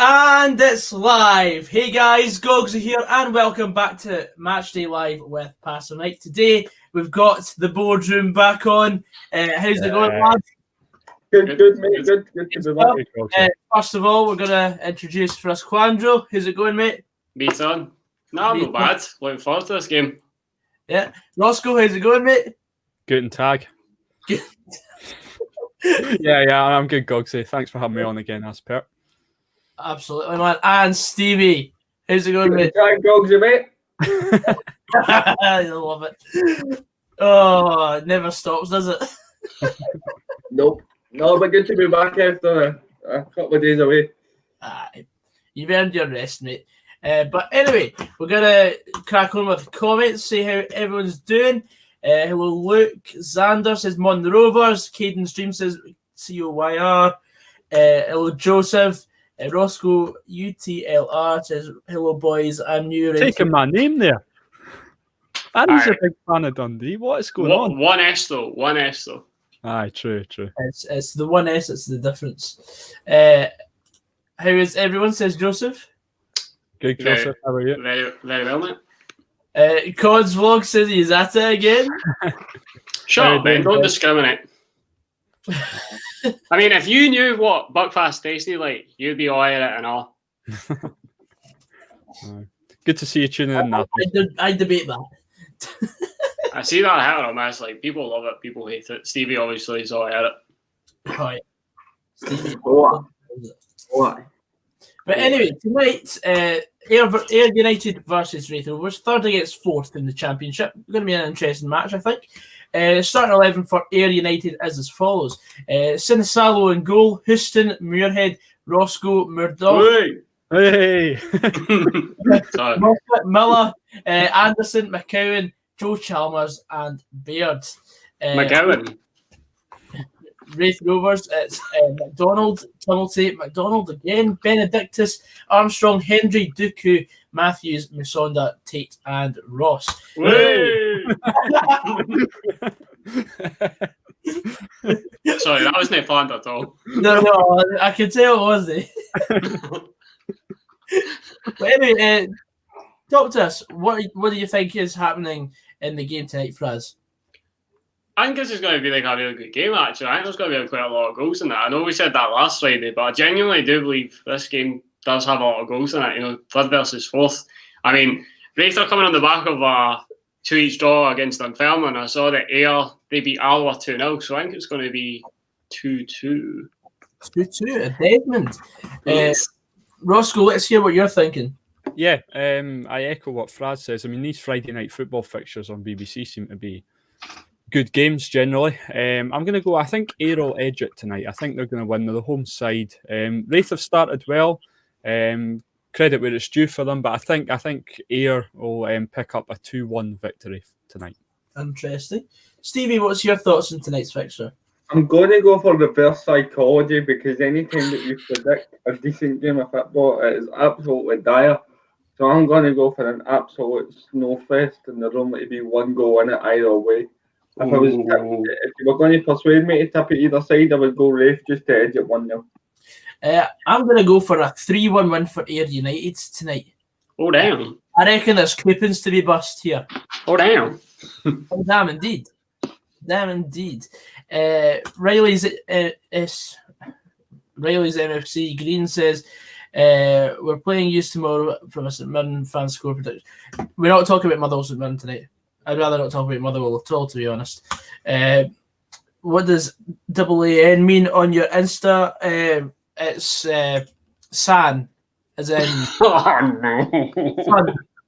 And it's live. Hey guys, Gogs are here and welcome back to Matchday Live with Pastor Mike. Today we've got the boardroom back on. How's it going, lads? Good, mate. Good to be back. First of all, we're going to introduce Frazqwandro. How's it going, mate? Beat on. No, not bad. Looking forward to this game. Yeah. Rossco, how's it going, mate? Guten Tag. yeah, I'm good, Gogsy. Thanks for having me on again, as per. Absolutely, man. And Stevie, how's it going, mate? Tag dogs, mate. I love it. Oh, it never stops, does it? Nope. No, but good to be back after a couple of days away. You've earned your rest, mate. But anyway, we're going to crack on with comments, see how everyone's doing. Hello, Luke. Xander says Mon Rovers. Caden Stream says COYR. Hello, Joseph. Rossco UTLR says, hello boys, I'm new. Taking my name there. And he's a big fan of Dundee. What is going on? One S though. Aye, true. It's the one S, it's the difference. How is everyone, says Joseph? Good, Joseph. How are you? Very, very well, mate. Cod's Vlog says he's at it again. Shut up, man. Don't discriminate. I mean, if you knew what Buckfast tasted like, you'd be all at it and all. Good to see you tuning in now. I debate that. I see that happening, man. It's like people love it, people hate it. Stevie obviously is all at it. Right. Stevie. What? But anyway, tonight, Ayr United versus Raith Rovers, third against fourth in the championship. Going to be an interesting match, I think. Starting 11 for Ayr United is as follows. Sinisalo in goal, Houston, Muirhead, Rossco, Murdoch. Hey! Miller, Anderson, McCowan, Joe Chalmers, and Baird. McGowan. Raith Rovers, it's McDonald, Tumulty, McDonald again, Benedictus, Armstrong, Hendry, Dooku, Matthews, Musonda, Tate, and Ross. Sorry, that wasn't planned at all. No, I can tell it wasn't. But anyway, talk to us. What do you think is happening in the game tonight, Fraz? I think this is going to be like a really good game, actually. I think there's going to be quite a lot of goals in that. I know we said that last Friday, but I genuinely do believe this game does have a lot of goals in it. You know, third versus fourth. I mean, Raith are coming on the back of a 2-each draw against Dunfermline. I saw that Ayr, they beat Alloa 2-0, so I think it's going to be 2-2. 2-2 at Desmond. Rossco, let's hear what you're thinking. Yeah, I echo what Fraz says. I mean, these Friday night football fixtures on BBC seem to be good games generally. I'm going to go, I think Ayr will edge it tonight. I think they're going to win. They're the home side. Raith have started well. Credit where it's due for them, but I think Ayr will pick up a 2-1 victory tonight. Interesting. Stevie, what's your thoughts on tonight's fixture? I'm going to go for reverse psychology because anytime that you predict a decent game of football, it is absolutely dire. So I'm going to go for an absolute snowfest and there's only to be one goal in it either way. If you were going to persuade me to tip it either side, I would go Raith just to edge it 1-0. I'm going to go for a 3-1 win for Ayr United tonight. Oh, damn. I reckon there's coupons to be bust here. Oh, damn. Oh, damn indeed. Riley's MFC Green says, we're playing Youth tomorrow from a St Mirren fan score prediction. We're not talking about Motherwell St Mirren tonight. I'd rather not talk about Motherwell at all, to be honest. What does AAN mean on your Insta? It's San, as in fun.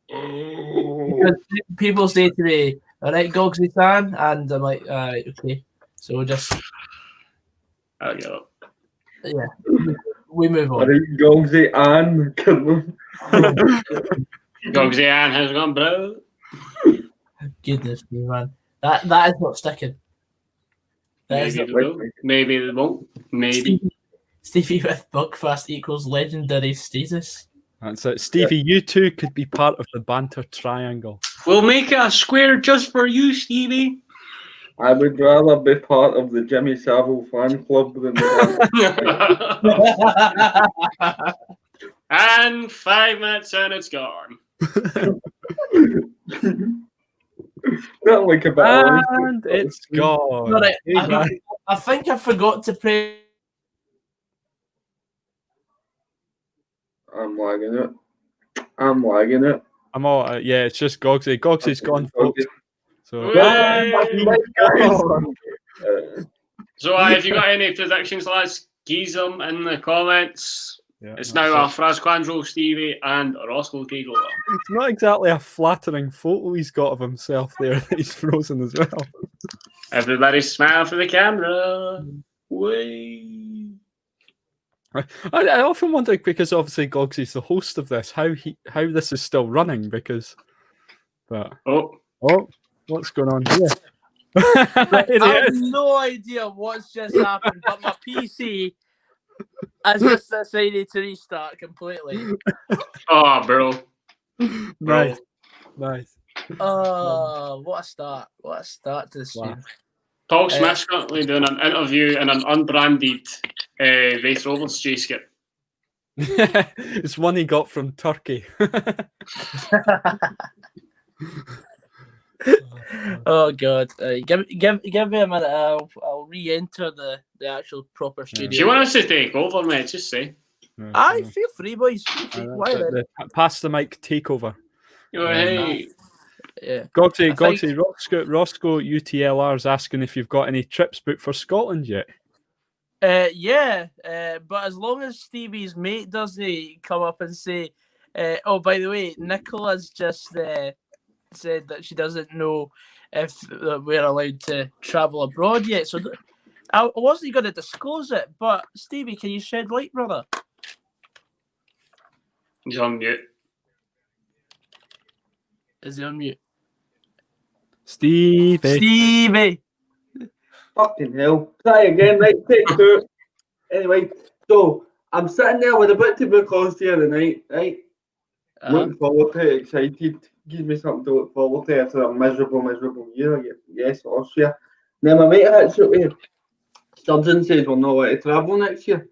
Because people say to me, all right, Gogsy San, and I'm like, okay. So we'll just... I'll get up. Yeah, we move on. Gogsy and... Gogsy and how's it going, bro? Goodness me, man. That is not sticking. Maybe they won't. Maybe. Stevie with Buckfast equals legendary status. That's it. Stevie, you two could be part of the banter triangle. We'll make it a square just for you, Stevie. I would rather be part of the Jimmy Savile fan club than the And 5 minutes and it's gone. Not like a bit of And it's gone. All right, Hey, guys. I think I forgot to press. I'm lagging it. I'm lagging it. I'm all yeah. It's just Gogsy. Gogsy's gone, folks. So So if you got any predictions, lads, geese them in the comments. yeah, It's that's now it. Frazqwandro, Stevie, and Rossco take over. It's not exactly a flattering photo he's got of himself there. That he's frozen as well. Everybody smile for the camera. Way. I often wonder, because obviously Gogsy's the host of this, how this is still running, because but Oh, what's going on here? I It have is. no idea what's just happened, but my PC has just decided to restart completely. oh, bro. Nice. Oh, what a start! What a start to the stream. Wow. Paul Smith's currently doing an interview in an unbranded Raith Rovers J-skip. It's one he got from Turkey. Oh God! Give me a minute. I'll re-enter the actual proper studio. Do you want us to take over, mate? Just say. Aye, feel free, boys. Feel free. Why then? The pass the mic takeover. Hey. Yeah. Gogsy, I think- Rossco UTLR is asking if you've got any trips booked for Scotland yet. Yeah, but as long as Stevie's mate doesn't come up and say, oh, by the way, Nicola's just said that she doesn't know if we're allowed to travel abroad yet. So I wasn't going to disclose it, but Stevie, can you shed light, brother? He's on mute. Is he on mute? Stevie. Fucking hell. Try again, right? Take 2. Anyway, so I'm sitting there with a bit to book Austria tonight, right? Looking forward to it, excited. Gives me something to look forward to after a miserable year. Yes, Austria. Then my mate hits it with Sturgeon says we're not allowed to travel next year.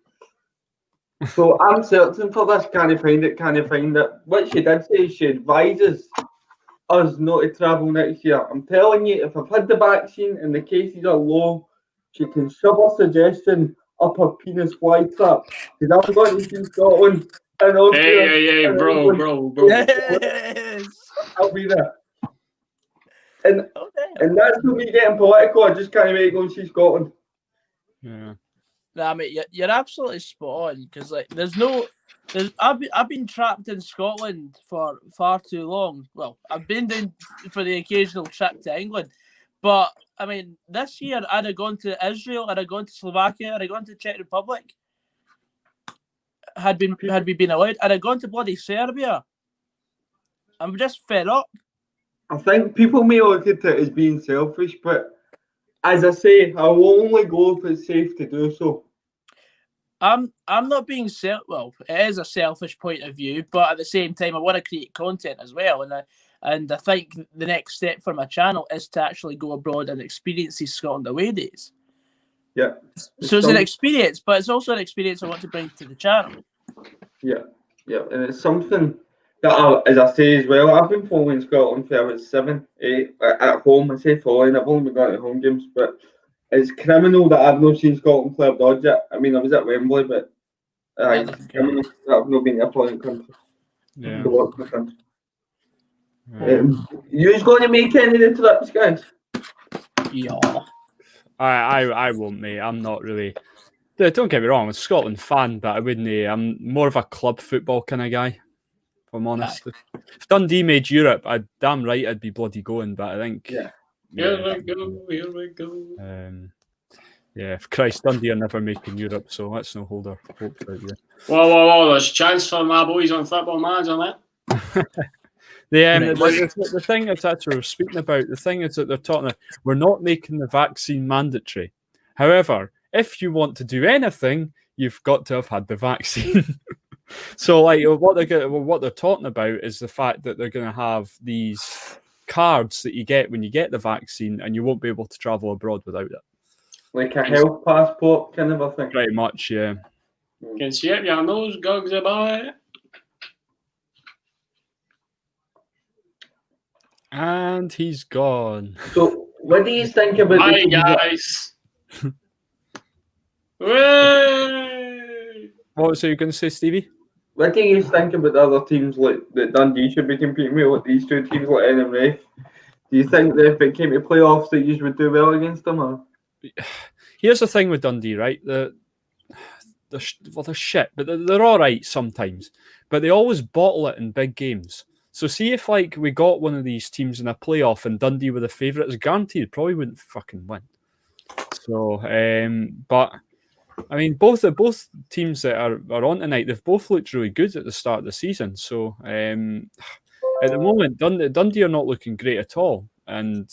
So I'm searching for this, can't find it. What she did say, she advises us not to travel next year. I'm telling you, if I've had the vaccine and the cases are low, she can shove her suggestion up her penis fly trap. Because I'm going to see Scotland and Austria. Hey, bro. Yes. I'll be there. And Oh, damn. and that's not me getting political. I just can't wait to go and see Scotland. Yeah. Nah, mate, you're absolutely spot on. Because like, I've been trapped in Scotland for far too long. Well, I've been doing for the occasional trip to England, but I mean, this year I'd have gone to Israel, I'd have gone to Slovakia, I'd have gone to Czech Republic. Had we been allowed, I'd have gone to bloody Serbia. I'm just fed up. I think people may look at it as being selfish, but as I say, I will only go if it's safe to do so. I'm not being well. It is a selfish point of view, but at the same time, I want to create content as well, and I think the next step for my channel is to actually go abroad and experience these Scotland away days. Yeah. So it's an experience, but it's also an experience I want to bring to the channel. Yeah, and it's something that, as I say as well, I've been following Scotland since I was 7, 8 at home. I say following, I've only been going to home games, but it's criminal that I've not seen Scotland play abroad yet. I mean, I was at Wembley, but it's criminal that I've not been to a foreign country. Yeah. To watch my country. You're going to make any of the trips, guys? Yeah. I won't, mate. I'm not really. Don't get me wrong, I'm a Scotland fan, but I wouldn't. I'm more of a club football kind of guy, if I'm honest. If Dundee made Europe, damn right I'd be bloody going, but I think. Yeah. Here we go. If Christ, Dundee are never making Europe, so let's not hold our hopes out here. Whoa, there's a chance for my boys on Football Manager, mate. The thing that's actually we're speaking about, the thing is that they're talking about, we're not making the vaccine mandatory. However, if you want to do anything, you've got to have had the vaccine. So, like, what they're talking about is the fact that they're going to have these cards that you get when you get the vaccine, and you won't be able to travel abroad without it. Like a health passport kind of a thing. Pretty much, yeah. Can see it, your nose, Gogs about it. And he's gone. So, what do you think about Hi, the teams that- guys. Way! What was you going to say, Stevie? What do you think about the other teams like that Dundee should be competing with, like these two teams like N and Raith? Do you think that if it came to playoffs that you would do well against them? Or? Here's the thing with Dundee, right? They're shit, but they're all right sometimes. But they always bottle it in big games. So see if like we got one of these teams in a playoff and Dundee were the favourites, guaranteed probably wouldn't fucking win. So, but I mean, both teams that are on tonight, they've both looked really good at the start of the season. So at the moment, Dundee are not looking great at all, and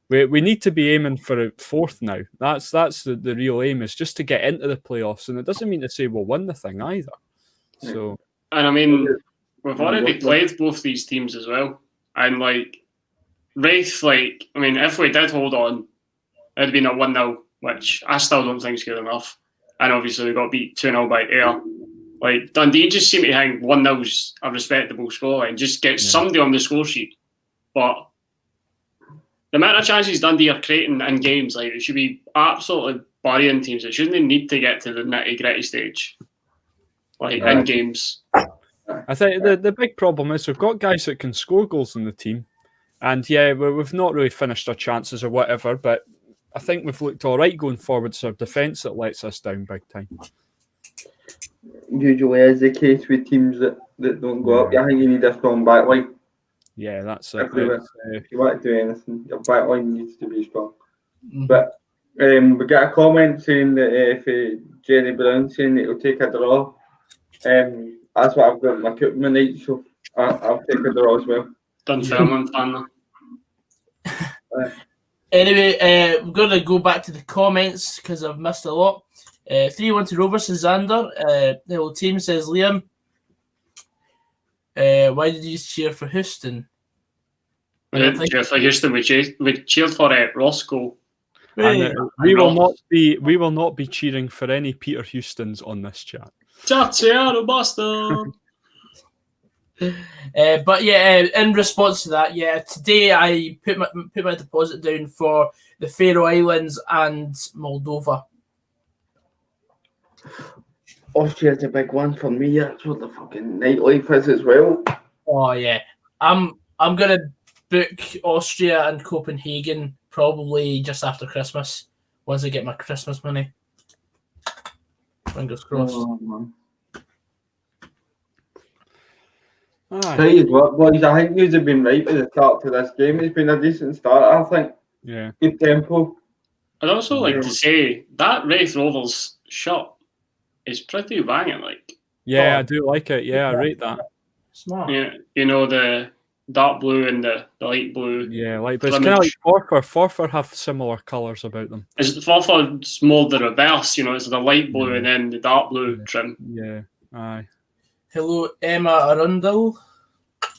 we need to be aiming for a fourth now. That's the real aim, is just to get into the playoffs, and it doesn't mean to say we'll win the thing either. So, and I mean, we've already played both these teams as well, and like Raith, like I mean, if we did hold on, it'd been a 1-0, which I still don't think is good enough. And obviously we got beat 2-0 by AYR. Like Dundee just seem to think 1-0's a respectable scoreline, just get somebody on the score sheet. But the amount of chances Dundee are creating in games, like it should be absolutely burying teams. It shouldn't need to get to the nitty-gritty stage, like in games. I think the big problem is we've got guys that can score goals in the team, and yeah, we've not really finished our chances or whatever, but I think we've looked all right going forward. It's our defence that lets us down big time. Usually is the case with teams that don't go up. I think you need a strong backline. Yeah, that's it. If you want to do anything, your backline needs to be strong. But we got a comment saying that if Jenny Brown saying that he'll take a draw. That's what I've got in my cup night, so I'll take a draw as well. Dunfermline fan. Anyway, we're going to go back to the comments because I've missed a lot. 3-1 to Rovers and Xander. The whole team says, Liam, why did you cheer for Houston? We didn't cheer for Houston. We cheered for Rossco. And, we will not be cheering for any Peter Houstons on this chat. But yeah, in response to that, today I put my deposit down for the Faroe Islands and Moldova. Austria's a big one for me. That's what the fucking nightlife is as well. Oh yeah, I'm gonna book Austria and Copenhagen probably just after Christmas, once I get my Christmas money. Fingers crossed. Oh, man. Tell you what, boys, I think you have been right at the start to this game. It's been a decent start, I think. Yeah. Good tempo. I'd also like to say that Raith Rovers shirt is pretty banging. Like, I do like it. Yeah, I rate that. Smart. Yeah, you know, the dark blue and the light blue. Yeah, but it's kind of like Forfar. Forfar have similar colours about them. Is the Forfar's more the reverse? You know, it's the light blue and then the dark blue trim. Yeah, aye. Hello, Emma Arundel.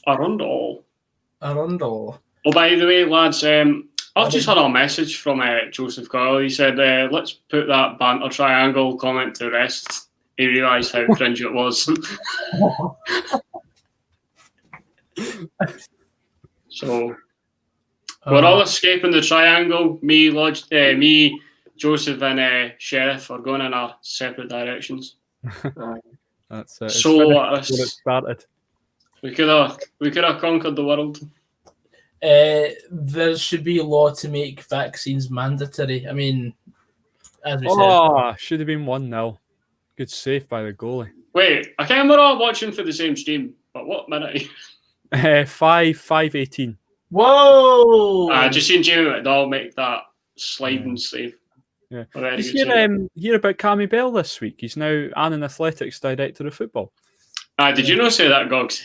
Arundel. Arundel. Oh, by the way, lads, I've just had a message from Joseph Coyle. He said, let's put that banter triangle comment to rest. He realised how cringe it was. So, we're all escaping the triangle. Me, Joseph, and Sheriff are going in our separate directions. That's it. So it started. We could have conquered the world. There should be a law to make vaccines mandatory. I mean, as we said. Should have been 1-0. Good save by the goalie. Wait, I think we're all watching for the same stream, but what minute? 5:18. Whoa! I just seen Jamie McDowell make that sliding save. Yeah. Did you hear about Cammy Bell this week? He's now Annan Athletics Director of Football. Did you not say that, Gogs?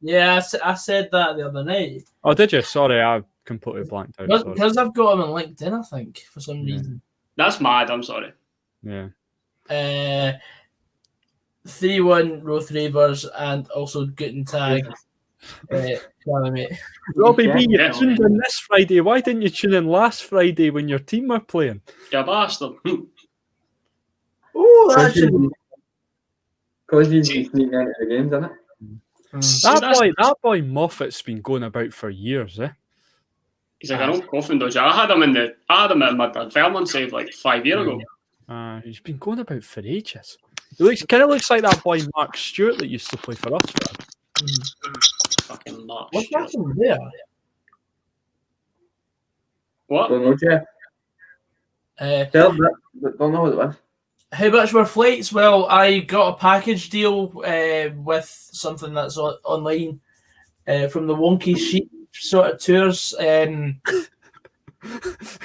Yeah, I said that the other night. Oh, did you? Sorry, I completely blanked out. Because I've got him on LinkedIn, I think, for some reason. That's mad, I'm sorry. Yeah. 3-1 Raith Rovers and also Guten Tag. Robbie B, you tuned in this Friday. Why didn't you tune in last Friday when your team were playing? You bastard. Oh, that should be... Because he's sneaking into the games, isn't it? That boy Moffat's been going about for years, eh? He's like an old coffin dodger. I had him at my Fairmont save like 5 years ago. He's been going about for ages. He kind of looks like that boy Mark Stewart that used to play for us. Fucking Mark What's Stewart. happening there? What? Don't know, Jeff. Don't know what it was. How much were flights? Well, I got a package deal with something that's online from the Wonky Sheep sort of tours.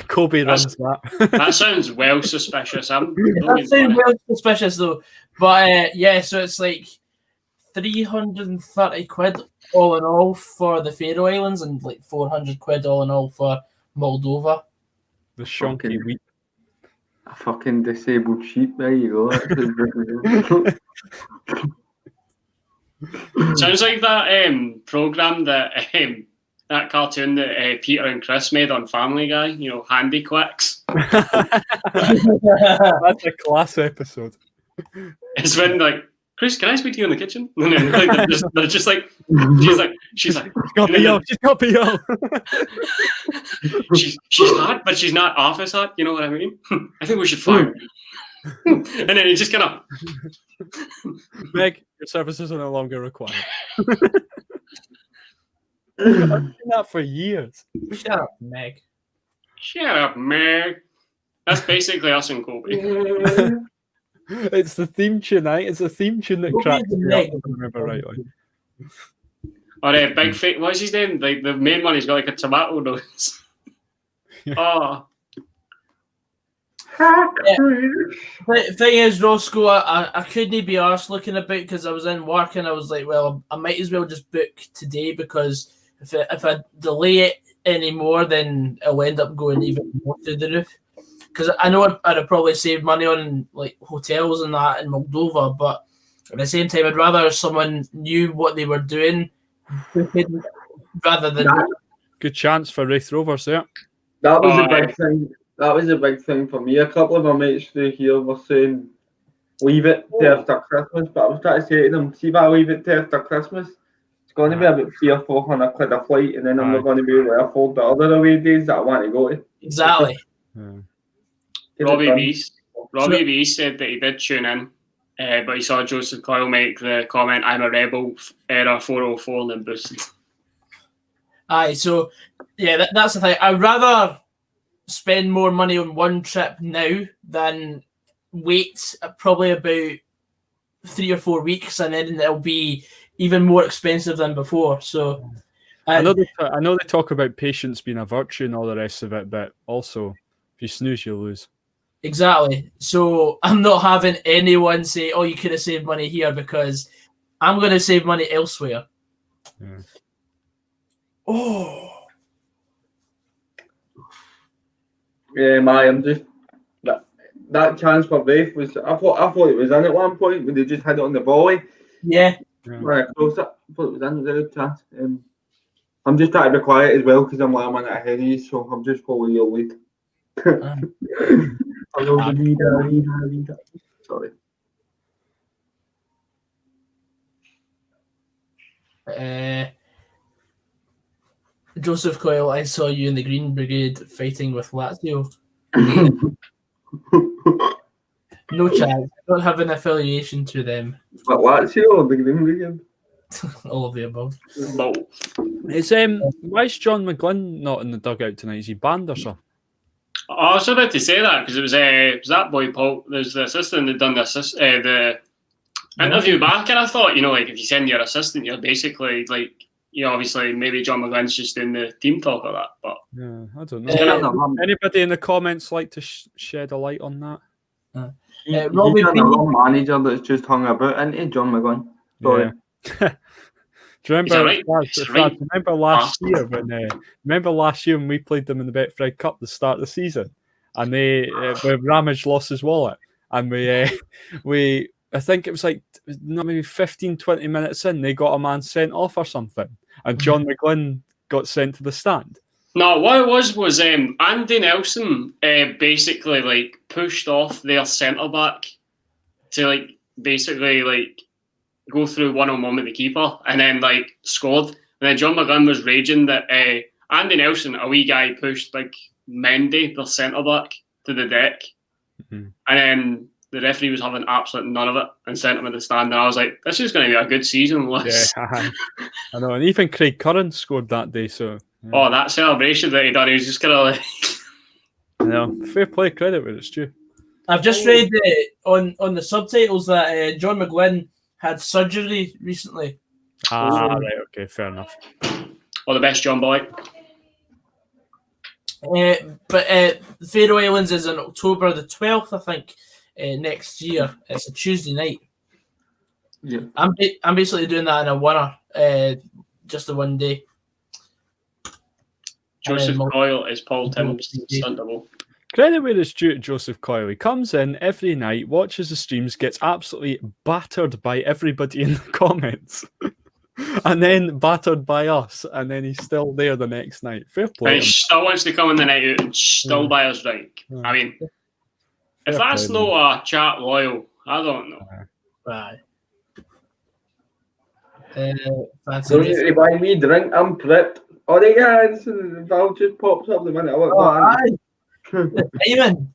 Kobe runs that. That sounds well suspicious. That sounds well suspicious though. But so it's like 330 quid all in all for the Faroe Islands and like 400 quid all in all for Moldova. The shonky wheat. A fucking disabled sheep. There you go. Sounds like that program that cartoon that Peter and Chris made on Family Guy. You know, Handy Quicks. That's a class episode. It's when like, Chris, can I speak to you in the kitchen? And then like, they're just like, she's like, she's got PO. she's hot, but she's not office hot. You know what I mean? I think we should fire her. And then it just kind of, Meg, your services are no longer required. I've done that for years. Shut up, Meg. Shut up, Meg. That's basically us and Kobe. It's the theme tune, eh? It's a theme tune that cracks me up, if I remember rightly. Or Big Fake, what's his name? Like the main one, he's got like a tomato nose. Oh. The thing is, Rossco, I couldn't be arsed looking about because I was in work and I was like, well, I might as well just book today because if I delay it anymore, then it'll end up going even more through the roof. Because I know I'd have probably saved money on like hotels and that in Moldova, but at the same time, I'd rather someone knew what they were doing rather than. Good chance for Raith Rovers there. That was a big thing. That was a big thing for me. A couple of my mates through here were saying, leave it till after Christmas. But I was trying to say to them, see if I leave it till after Christmas, it's going to be about 300 or 400 quid a flight, and then I'm not going to be able to afford the other away days that I want to go to. Exactly. Robbie B said that he did tune in, but he saw Joseph Coyle make the comment, I'm a rebel, error 404, and then boosted. Aye, so, yeah, that's the thing. I'd rather spend more money on one trip now than wait probably about 3 or 4 weeks and then it'll be even more expensive than before. So I know they talk about patience being a virtue and all the rest of it, but also if you snooze, you lose. Exactly. So I'm not having anyone say, oh, you could have saved money here because I'm going to save money elsewhere. Yeah. Oh. Yeah, I'm just that chance for Raith was. I thought it was in at one point when they just had it on the volley. Yeah. Right, close up. I thought it was in. It was a good chance. I'm just trying to be quiet as well because I'm like a minute ahead of you, so I'm just following your lead. Leader. Sorry. Joseph Coyle, I saw you in the Green Brigade fighting with Lazio. No chance. I don't have an affiliation to them. But Lazio or the Green Brigade? All of the above. No. It's why is John McGlynn not in the dugout tonight? Is he banned or something? I was about to say that because it was that boy Paul. There's the assistant that done the interview back, and I thought, like if you send your assistant, you're basically like, obviously maybe John McGlynn's just doing the team talk of that. But yeah, I don't know. Anybody in the comments like to shed a light on that? Robbie B, a manager that's just hung about, isn't he, John McGlynn? Sorry. Yeah. Do you remember last year when we played them in the Betfred Cup at the start of the season, and Ramage lost his wallet, and we I think it was like maybe 15-20 minutes in, they got a man sent off or something, and John McGlynn got sent to the stand. No, what it was Andy Nelson basically like pushed off their centre back to like basically like go through 1-on-1 with the keeper and then like scored. And then John McGlynn was raging that Andy Nelson, a wee guy, pushed like Mendy, the centre back, to the deck, and then the referee was having absolutely none of it and sent him in the stand. And I was like, this is going to be a good season. Yeah, I know. And even Craig Curran scored that day. So oh, that celebration that he done, he was just kind of like, I know. Fair play, credit where it's due. I've just read on the subtitles that John McGlynn had surgery recently. Right, okay, fair enough. all the best, John Boy. But the Faroe Islands is on October the 12th, I think, next year. It's a Tuesday night. Yeah. I'm basically doing that in a winner, just a one day. Joseph Coyle is Paul Tim's stunt double. Credit where it's due to Joseph Coyle. He comes in every night, watches the streams, gets absolutely battered by everybody in the comments, and then battered by us, and then he's still there the next night. Fair play. And he still wants to come in the night out and still buy us drink. I mean, if that's not a chat loyal, I don't know. Right. Don't need to buy me drink, I'm prepped. Oh, the guys, the valve just pops up the minute I want that. Even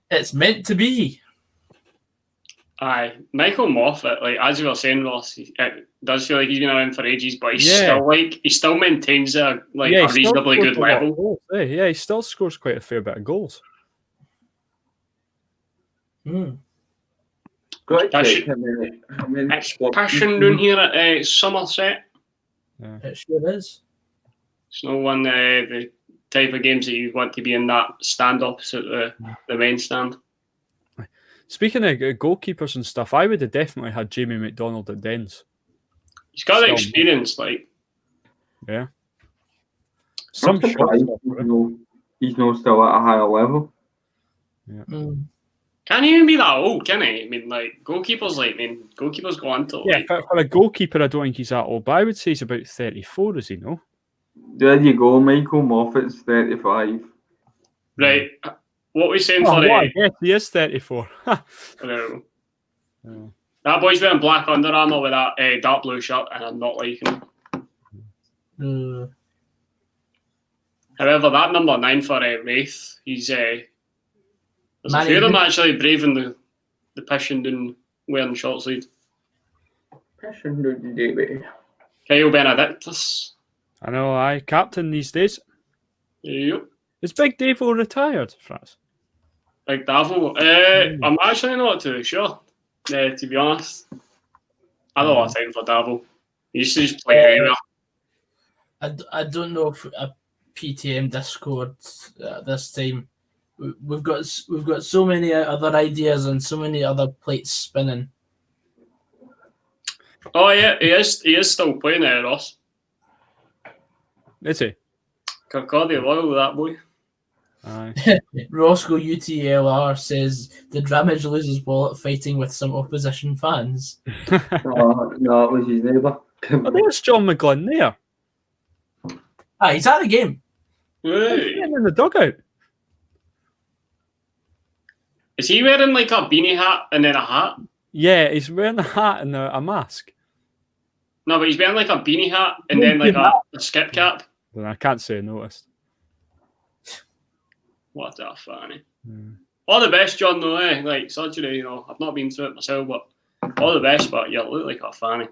it's meant to be. Aye, Michael Moffat, like as you were saying, Ross, it does feel like he's been around for ages, but he's still maintains a reasonably good level. Yeah, he still scores quite a fair bit of goals. It's passion down here at Somerset. Yeah. It sure is. It's no one the type of games that you want to be in that stand opposite the main stand. Speaking of goalkeepers and stuff, I would have definitely had Jamie McDonald at Dens. He's got the experience, like. Yeah. Some surprised he's not still at a higher level. Yeah. Can't even be that old, can he? I mean, like, goalkeepers go on to... Yeah, for a goalkeeper, I don't think he's that old, but I would say he's about 34, is he, no? There you go, Michael Moffat's 35. Right. What we saying for... Yes, he is 34. I know. That boy's wearing black Under Armour with that dark blue shirt, and I'm not liking him. However, that number 9 for Raith, he's... there's a few of them actually braving the Pishenden wearing short sleeve. Pishenden, Davey. Kyle Benedictus. I know, captain these days. Yep. Is Big Davo retired, Fraz? Big Davo? I'm actually not too sure, to be honest. I don't have time for Davo. He used to just play anywhere. I don't know if a PTM Discord this time. We've got so many other ideas and so many other plates spinning. Oh yeah, he is still playing there, Ross. Is he? Kirkcaldy loyal, that boy. Aye. Rossco UTLR says, did Ramage lose his wallet fighting with some opposition fans? No, it was his neighbour. Oh, there's John McGlynn there. He's at the game. Hey. He's in the dugout. Is he wearing like a beanie hat and then a hat? Yeah, he's wearing a hat and a mask. No, but he's wearing like a beanie hat and then like a skip cap. I can't say I noticed. What a funny. All the best, John, though, eh? Like, surgery, I've not been through it myself, but all the best, but you look like a fanny.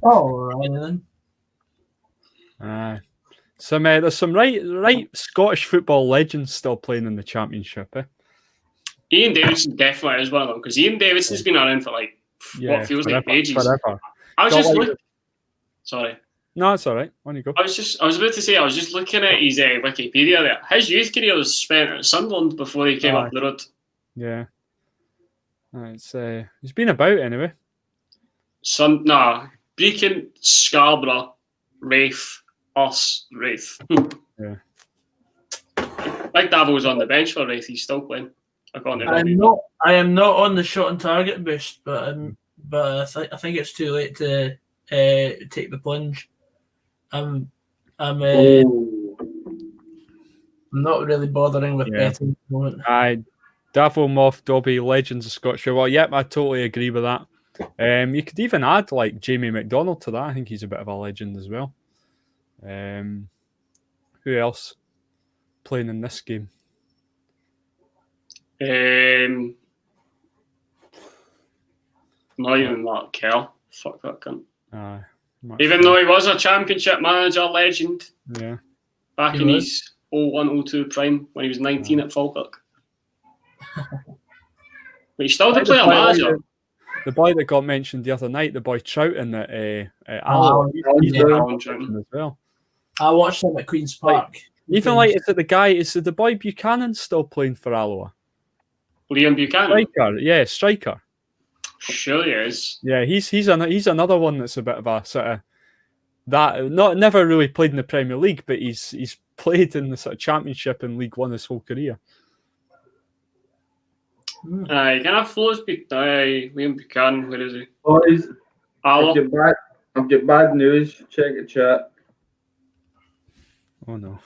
Right then. There's some right Scottish football legends still playing in the Championship, eh? Ian Davidson definitely is one of them, because Ian Davidson's been around for like what feels like ages. Forever. I was just looking. Sorry. No, it's all right. On you go. I was about to say, I was just looking at his Wikipedia there. His youth career was spent at Sunderland before he came up the road. Yeah. He's been about anyway. Brecon, Scarborough, Raith, Raith. Yeah. Like Davo's on the bench for Raith, he's still playing. I am not on the shot and target boost, but I think it's too late to take the plunge. I'm not really bothering with betting at the moment. Davo, Moff, Dobby, legends of Scottish football. Yep, I totally agree with that. You could even add like Jamie McDonald to that. I think he's a bit of a legend as well. Who else playing in this game? Not even Mark Kell. Fuck that cunt. Even though he was a championship manager legend. Yeah. Back in his 01-02 prime when he was 19 at Falkirk. But he still did play a manager. The boy that got mentioned the other night, the boy Troughton at Alan Troughton as well. I watched him at Queen's Park. Even like, is it the boy Buchanan still playing for Alloa? Liam Buchanan? Striker. Sure he is. Yeah, he's another one that's a bit of a sort of never really played in the Premier League, but he's played in the sort of Championship and League One his whole career. Can I float Liam Buchanan? Where is he? Boys, I've got bad news. Check the chat. Oh no.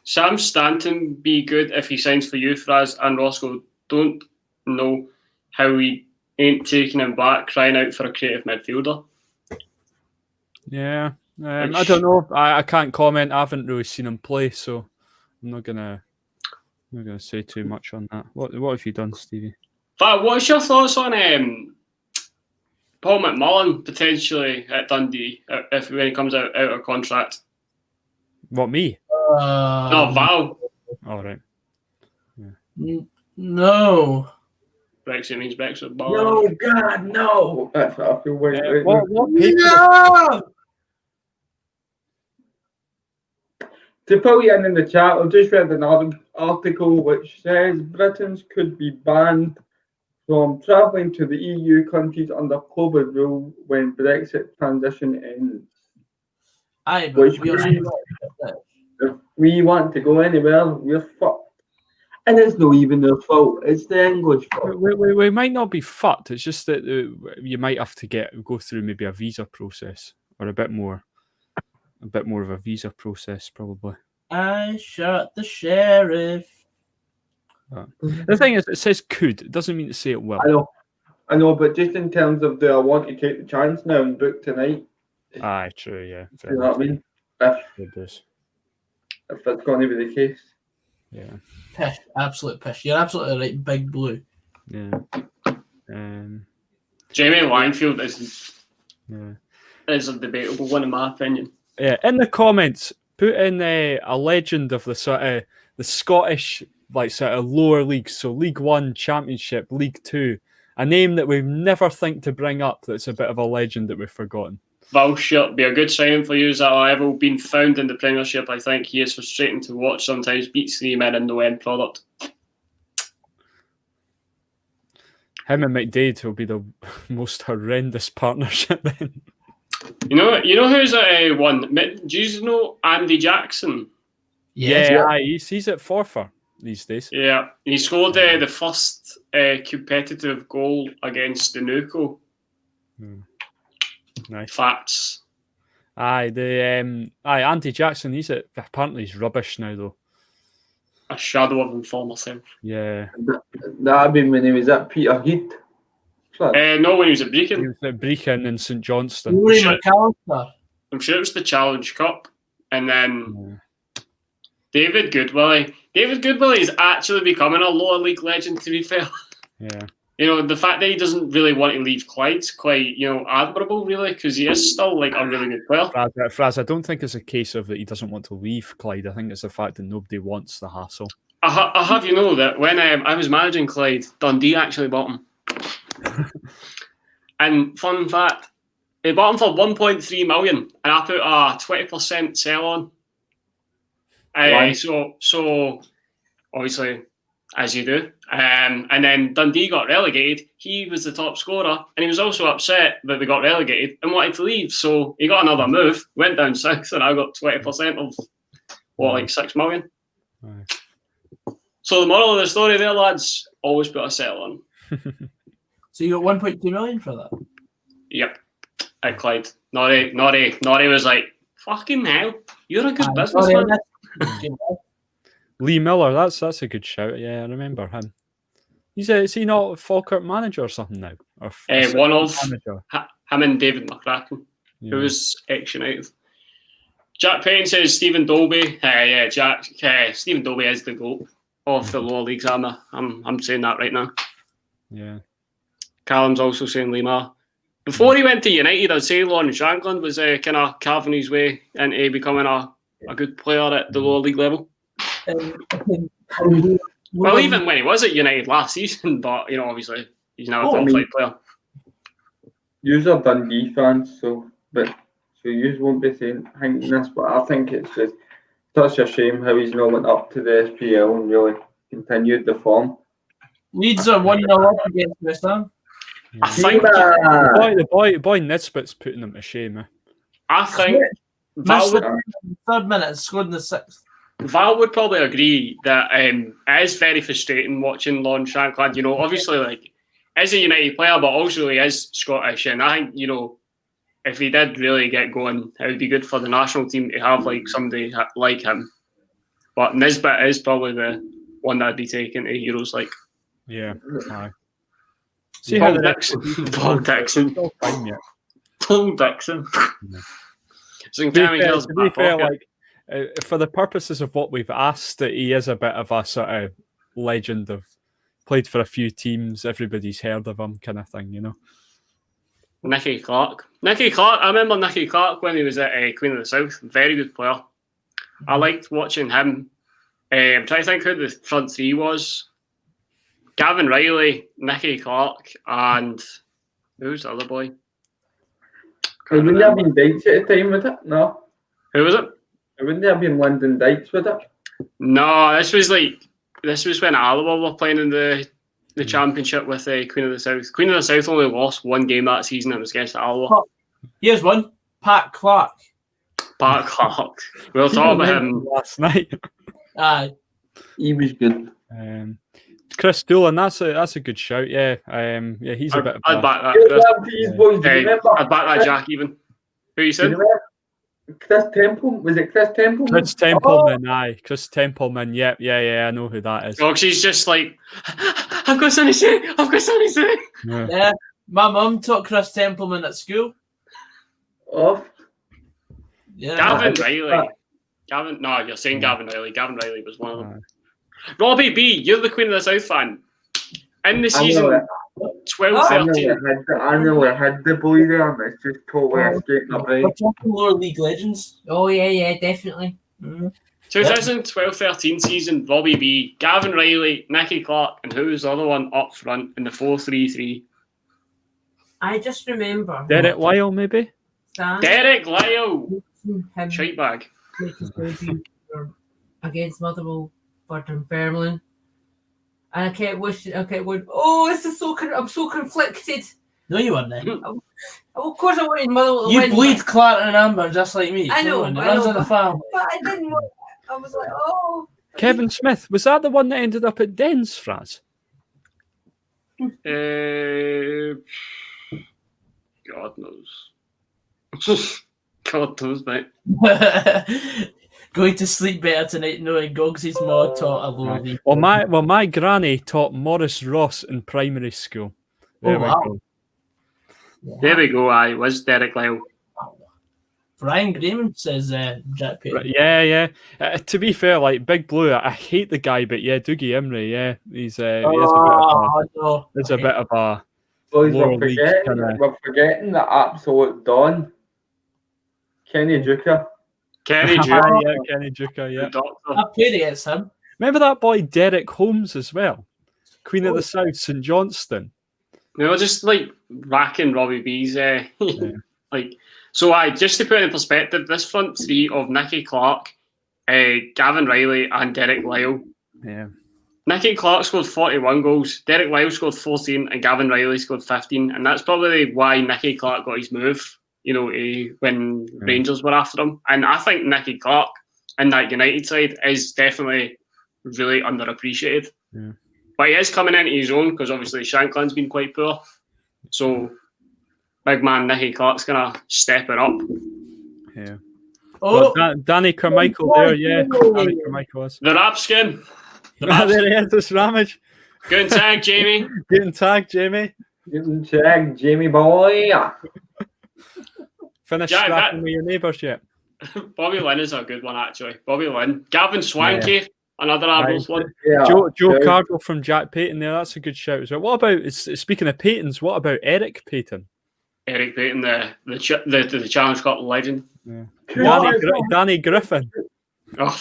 Sam Stanton be good if he signs for you, Fraz, and Rossco. Don't know how he ain't taking him back, crying out for a creative midfielder. Yeah, I don't know. I can't comment. I haven't really seen him play, so I'm not gonna say too much on that. What have you done, Stevie? But what's your thoughts on Paul McMullen potentially at Dundee when he comes out of contract? What, me? No, Val. All right. Yeah. No. Brexit means Brexit. No, God, no. That's what I feel. Wait. No! To fill you in the chat, I've just read an article which says Britons could be banned from travelling to the EU countries under COVID rule when Brexit transition ends. Aye, but if we want to go anywhere, we're fucked. And it's not even their fault. It's the English fault. We might not be fucked. It's just that you might have to go through maybe a visa process or a bit more of a visa process, probably. I shot the sheriff. The thing is, it says could. It doesn't mean to say it will. I know, but just in terms of I want to take the chance now and book tonight. Aye, true, yeah. You know what I mean? It does. If that's going to be the case. Yeah. Pish, absolute pish. You're absolutely right, Big Blue. Yeah. Jamie Langfield is a debatable one in my opinion. Yeah, in the comments, put in a legend of the sort of the Scottish sort of lower leagues, so League One, Championship, League Two, a name that we never think to bring up that's a bit of a legend that we've forgotten. Valshire be a good signing for you. That level being found in the Premiership, I think he is frustrating to watch. Sometimes beats 3 men in no end product. Him and McDade will be the most horrendous partnership then. You know who's one? Do you know Andy Jackson? Yeah, he's at Forfar these days. Yeah, he scored the first competitive goal against the Nuco. Nice. Facts. Andy Jackson. Apparently he's rubbish now though. A shadow of him for myself. Yeah. That'd been when he was at Peter Heath. No, when he was at Brecon. He was at Brecon and St Johnstone. I'm sure it was the Challenge Cup, and then David Goodwillie. David Goodwillie is actually becoming a lower league legend. To be fair. Yeah. The fact that he doesn't really want to leave Clyde's quite, admirable, really, because he is still a really good player. Fraz, I don't think it's a case of that he doesn't want to leave Clyde. I think it's the fact that nobody wants the hassle. I have that when I was managing Clyde, Dundee actually bought him. And fun fact, they bought him for 1.3 million, and I put a 20% sell on. So obviously, as you do. And then Dundee got relegated. He was the top scorer, and he was also upset that they got relegated and wanted to leave. So he got another move, went down south, and I got 20% of 6 million. Right. So the moral of the story there, lads, always put a sell on. So you got 1.2 million for that? Yep. At Clyde. Norrie was like, fucking hell, you're a good businessman. Lee Miller, that's a good shout. Yeah, I remember him. Is he not Falkirk manager or something now? Or One of manager? him and David McCracken, Yeah. who was ex-United. Jack Payne says Stephen Dolby. Stephen Dolby is the GOAT of the lower leagues. I'm saying that right now. Yeah. Callum's also saying Lima. Before he went to United, I'd say Lawrence Shankland was kind of carving his way into becoming a good player at the lower league level. Well, even when he was at United last season, but obviously he's now a top-flight player. Yous are Dundee fans, so yous won't be thinking this, but I think it's just such a shame how he's not went up to the SPL and really continued the form. Leeds are 1-0 up against West Ham. I think the boy Nisbet's putting them to shame. I think Val would, third minute, scored in the 6th. Val would probably agree that it is very frustrating watching Lon Shankland. Obviously, as a United player, but also he is Scottish, and I think if he did really get going, it would be good for the national team to have somebody like him. But Nisbet is probably the one that'd be taken to Euros. Yeah. Aye. See Paul Dixon. Paul Dixon. Paul Dixon. To be fair, for the purposes of what we've asked, he is a bit of a sort of legend of played for a few teams, everybody's heard of him kind of thing, Nicky Clark. I remember Nicky Clark when he was at Queen of the South. Very good player. I liked watching him. I'm trying to think who the front three was. Gavin Riley, Nicky Clark, and who's the other boy? Wouldn't there have been Dykes at the time with it? No. Who was it? Wouldn't there have been Lyndon Dykes with it? No, this was when Alloa were playing in the championship with Queen of the South. Queen of the South only lost one game that season. It was against Alloa. Here's one. Pat Clark. We were talking about him last night. Aye. He was good. Chris Doolan, that's a good shout. Yeah, he's a bit. I'd back that. I'd back that Jack even. Who you said? Chris Temple? Was it Chris Temple? Chris Templeman, aye. Chris Templeman, yeah, I know who that is. Oh, she's just like, I've got something to say. Yeah, my mum taught Chris Templeman at school. Oh. Yeah. Gavin Riley. No, you're saying Gavin Riley. Gavin Riley was one of them. Robbie B, you're the Queen of the South fan. In the season 12-13. I know I had the boy there, and it's just totally escaped my brain. We're talking lower league legends. Oh, yeah, definitely. 2012-13 season, Robbie B, Gavin Riley, Nicky Clark, and who was the other one up front in the 4-3-3? I just remember. Derek Lyle, maybe? Derek Lyle! Shite bag. Against Motherwell, Burton Fairland. And I kept wishing, this is I'm so conflicted. No, you weren't then. Of course I wanted Motherwell to you win. You bleed Clark and Amber just like me. I know. It runs in the family. But I didn't want, I was like, Kevin Smith, was that the one that ended up at Dens, Fraz? God knows. God knows, mate. Going to sleep better tonight knowing Gogs's mod taught a lower league. Well, my granny taught Morris Ross in primary school. There we go. There we go. I was Derek Lyle. Brian Graham says Jack Payne. Yeah. To be fair, like Big Blue, I hate the guy, but yeah, Dougie Imrie, yeah, he is a bit of a. Boys, we're forgetting the absolute Don, Kenny Duker. Kenny Duker, Kenny Duker, yeah. I played against him. Remember that boy Derek Holmes as well? Queen of the South, St Johnston. Just like racking Robbie B's. So just to put it in perspective, this front three of Nicky Clark, Gavin Riley, and Derek Lyle. Yeah. Nicky Clark scored 41 goals, Derek Lyle scored 14, and Gavin Riley scored 15. And that's probably why Nicky Clark got his move, when Rangers were after him. And I think Nicky Clark in that United side is definitely really underappreciated. Yeah. But he is coming into his own because obviously Shankland's been quite poor. So big man Nicky Clark's going to step it up. Yeah. Oh, Danny Carmichael there, yeah. Danny Carmichael is. The rap skin. The There rap he is, this Ramage. Good tag, Jamie. Getting tagged, Jamie. Getting checked, Jamie boy. Finished Yeah, scrapping with your neighbours yet? Bobby Lynn is a good one, actually. Bobby Lynn. Gavin Swanky, another Admirals one. Yeah, Joe good. Cargill from Jack Payton there, that's a good shout as well. What about, speaking of Paytons, what about Eric Payton? Eric Payton, the Challenge Cup legend. Yeah. What? Danny Griffin. Oh.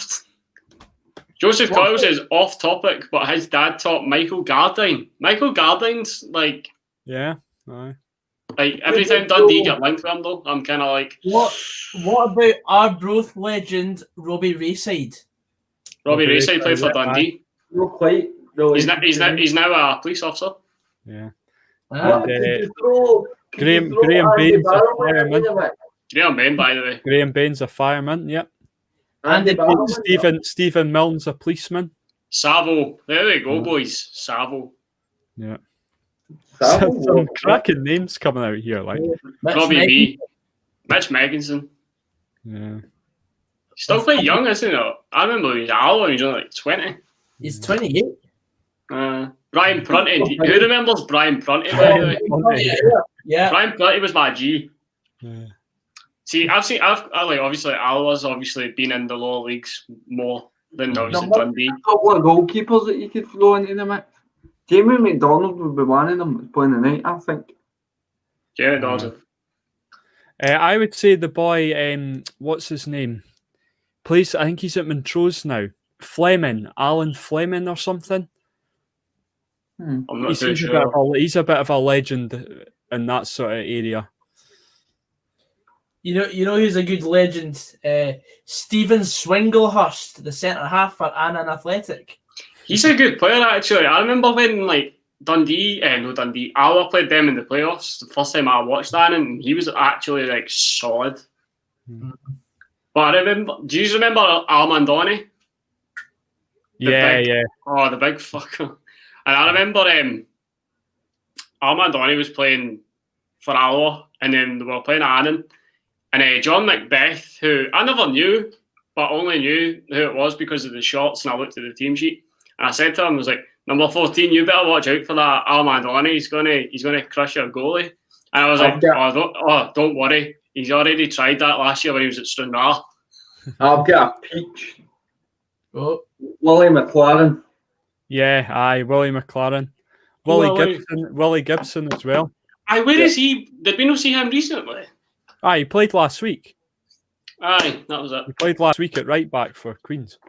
Joseph Coyle says off topic, but his dad taught Michael Gardine. Michael Gardine's like Yeah, aye. every time Dundee get linked with him though, I'm kind of like, what about Arbroath legend Robbie Rayside? Robbie Robbie Rayside played for Rayside, Dundee. Not quite. No, He's now a police officer. Yeah. Ah, Graham Baines, a fireman. Graham Bain, by the way. Graham Baines, a fireman, yep. Andy Barrow. Stephen Milne's a policeman. Savo. There we go, boys. Savo. Yeah. Savo. Some cracking names coming out here, like. Mitch Robbie Megan. B. Mitch Megginson. Yeah. Still quite young, isn't he? I remember he was Al when he was only like 20. He's 28. Brian Prunty. Who remembers Brian Prunty, by the way? Yeah. Brian Prunty was my G. Yeah. See, I've like obviously Al has obviously been in the lower leagues more than obviously No, Dundee. Got one goalkeepers that you could throw into the mix. Jamie McDonald would be one of them that's playing tonight, I think. Yeah, Dawson. I would say the boy, what's his name? Plays, I think he's at Montrose now. Fleming, Alan Fleming or something. I'm not too He's sure. he's a bit of a legend in that sort of area. You know who's a good legend? Stephen Swinglehurst, the centre half for Annan Athletic. He's a good player actually. I remember when like Alba played them in the playoffs. The first time I watched that, and he was actually like solid. Mm. But I remember. Do you remember Armandoni? Yeah. Oh, the big fucker. And I remember Armandoni was playing for Alba, and then they were playing Annan. And John Macbeth, who I never knew, but only knew who it was because of the shorts, and I looked at the team sheet. And I said to him, I was like, number 14, you better watch out for that Armandoni. He's gonna crush your goalie. And I was like, don't worry. He's already tried that last year when he was at Stranraer. I'll get a peach. Oh, Willie McLaren. Yeah, aye, Willie McLaren. Willie Gibson as well. Aye, where is he? Did we not see him recently? Aye, he played last week. Aye, that was it. He played last week at right back for Queens.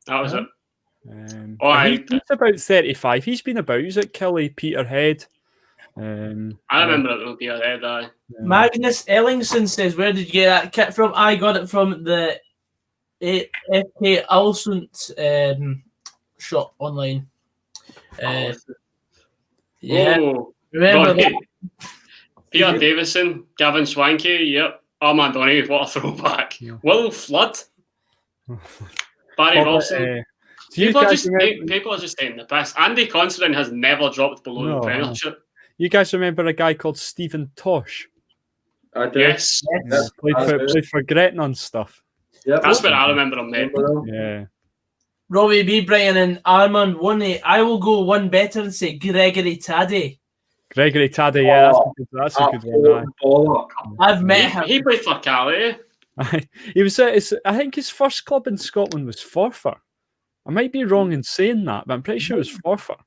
That was it. He's about 35. He's been about. He's at Kelly, Peterhead. I remember it would be ahead. Aye. Magnus Ellingson says, "Where did you get that kit from?" I got it from the FK Alsunt shop online. Yeah, Oh, remember Ronnie. that? Peter Davison, Gavin Swanky, yep. Armandoni, what a throwback. Yeah. Will Flood, Barry Wilson. People are just taking the piss. Andy Considine has never dropped below the Premiership. You guys remember a guy called Stephen Tosh? I do. Yes. Played for Gretna and stuff. Yep. That's where I remember him, mate. Yeah. Robbie B, Brian, and Armand 1A. I will go one better and say Gregory Taddy. Gregory Taddy, yeah, that's a good one. I've met him. He played for Cali. He was. I think his first club in Scotland was Forfar. I might be wrong in saying that, but I'm pretty sure it was Forfar.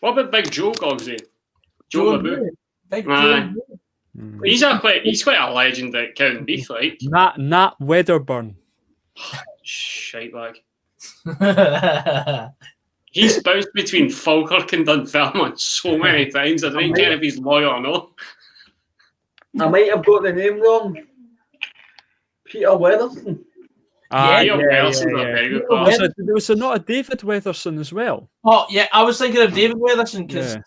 What about Big Joe Gogsy? Joe Maboo. Big Aye. Joe. He's quite a legend at Cowdenbeath, like. Nat Wedderburn. Shite bag. He's bounced between Falkirk and Dunfermline so many times. I don't care if he's loyal or not. I might have got the name wrong. Peter Weatherson. Peter Weatherson's a very good player. There was not a David Weatherson as well. Oh yeah, I was thinking of David Weatherson because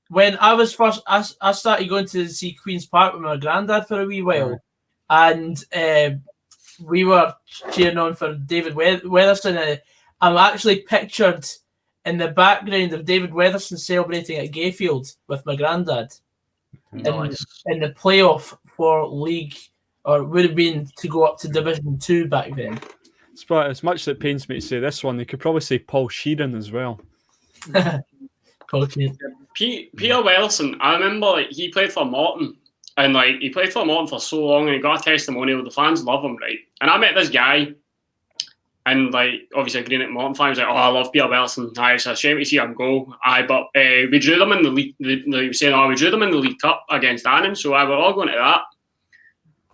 when I was first, I started going to see Queen's Park with my granddad for a wee while, and we were cheering on for David Weatherson. I'm actually pictured in the background of David Weatherson celebrating at Gayfield with my granddad in the playoff for League or would have been to go up to Division 2 back then. But as much as it pains me to say this one, they could probably say Paul Sheeran as well. Peter Wilson, I remember like he played for Morton, and like he played for Morton for so long, and he got a testimonial. The fans love him, right? And I met this guy, and like obviously agreeing at Morton fans, like, oh, I love Peter Wilson. Aye, it's a shame to see him go. Aye, but we drew them in the league. They were saying, oh, we drew them in the League Cup against Annan, so I were all going to that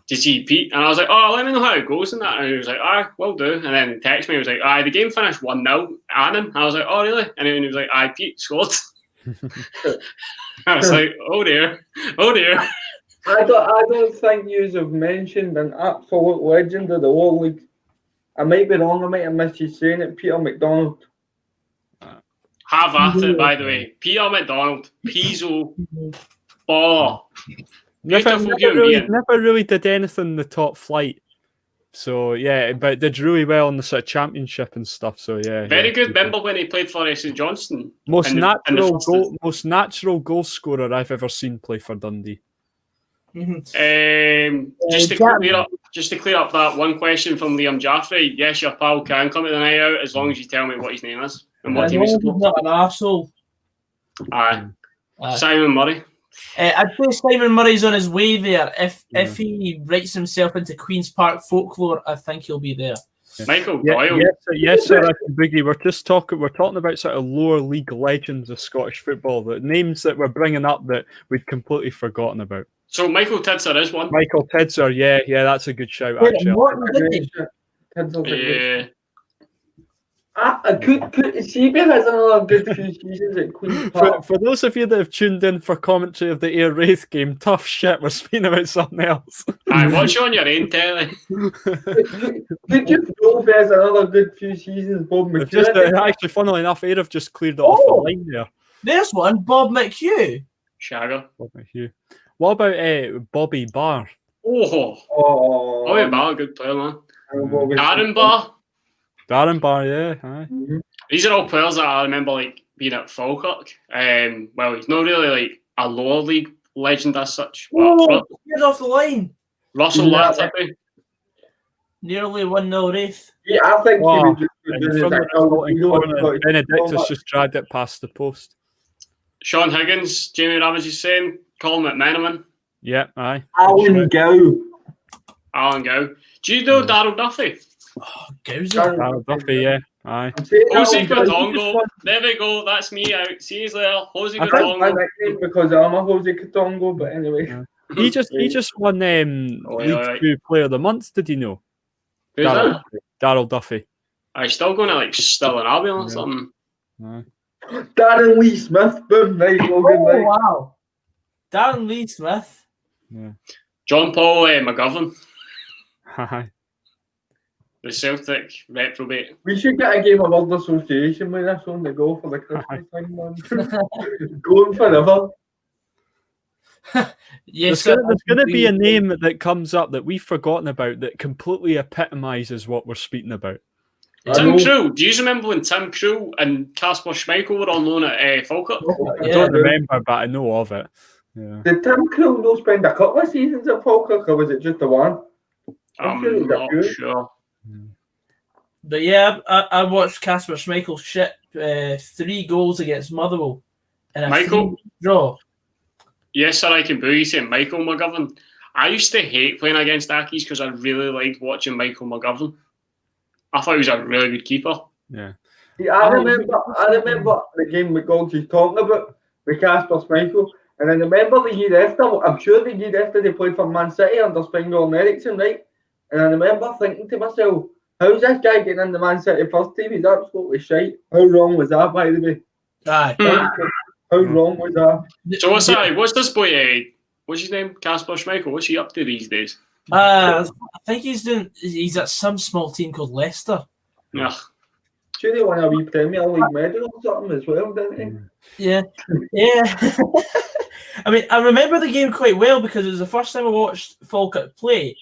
to see Pete, and I was like, oh, let me know how it goes and that. And he was like, aye, will do. And then he texted me, he was like, aye, the game finished 1-0, Annan. I was like, oh, really? And then he was like, aye, Pete scored. I was like, oh dear. I don't think you have mentioned an absolute legend of the World League. I might be wrong, I might have missed you saying it, Peter McDonald. Have at it, by the way. Peter McDonald, Pizzo, baller. Never really did anything in the top flight. So, yeah, but did really well in the sort of championship and stuff. So, yeah. Very good. Remember when he played for St Johnstone? Most natural goal scorer I've ever seen play for Dundee. Just to clear up that one question from Liam Jaffrey, yes, your pal can come to the night out as long as you tell me what his name is and what team he's not an arsehole. Aye. Simon Murray. I'd say Simon Murray's on his way there. If he writes himself into Queen's Park folklore, I think he'll be there. Michael Doyle. Yes, sir. Biggie. We're talking about sort of lower league legends of Scottish football, the names that we're bringing up that we'd completely forgotten about. So Michael Tidser is one. Michael Tidser, yeah, that's a good shout. Actually, Stevie has another good few seasons at Queen's Park. For those of you that have tuned in for commentary of the Ayr Raith game, tough shit, we're speaking about something else. Aye, watch on your own telly. Could you know there's another good few seasons, Bob McHugh? Actually, funnily enough, Ayr have just cleared it off the line there. There's one, Bob McHugh. Shagger. Bob McHugh. What about Bobby Barr? Bobby Barr, good player, man. Darren Barr, yeah. Aye. These are all players that I remember like being at Falkirk. Well, he's not really like a lower league legend as such. Here's off the line. Russell Latipi. Nearly 1-0 Raith. Yeah, I think he would just Benedictus just dragged it past the post. Sean Higgins, Jamie Ramage is saying, Colin McMenamin. Yeah, aye. Alan Gow. Do you know Darryl Duffy? Darryl Duffy, yeah. Aye. Jose Cotongo. There we go. That's me out. See you later. Jose Cotongo. I think because I'm a Jose Cotongo, but anyway. Yeah. He just won League 2 Player of the Month, did you know? Who's that? Darryl Duffy. I'm still going to like Still an Albion or something. Aye. Darren Lee Smith, boom, nice Logan. Wow. Darren Lee Smith. Yeah. John Paul McGovern. Aye. The Celtic reprobate. We should get a game of World Association with this one to go for the Christmas thing, man. Going forever. Yes, there's going to be a name that comes up that we've forgotten about that completely epitomises what we're speaking about. Tim Crew. Do you remember when Tim Crew and Kasper Schmeichel were on loan at Falkirk? I don't remember, but I know of it. Yeah. Did Tim Crew not spend a couple of seasons at Falkirk, or was it just the one? I'm not sure. But yeah, I watched Kasper Schmeichel shit 3 goals against Motherwell and a Michael draw. Yes, sir, I can boo you saying Michael McGovern. I used to hate playing against Ackies because I really liked watching Michael McGovern. I thought he was a really good keeper. Yeah. Yeah, I remember the game McGold's talking about with Kasper Schmeichel, and I remember the year after. I'm sure the year after they played for Man City under Spengler and Eriksson, right? And I remember thinking to myself, how's this guy getting in the Man City first team? He's absolutely shite. How wrong was that, by the way? Aye. How wrong was that? So what's this boy? What's his name? Kasper Schmeichel. What's he up to these days? I think he's at some small team called Leicester. Yeah. Sure, they won a wee Premier League medal or something as well, didn't he? Yeah. I mean, I remember the game quite well because it was the first time I watched Falkirk play.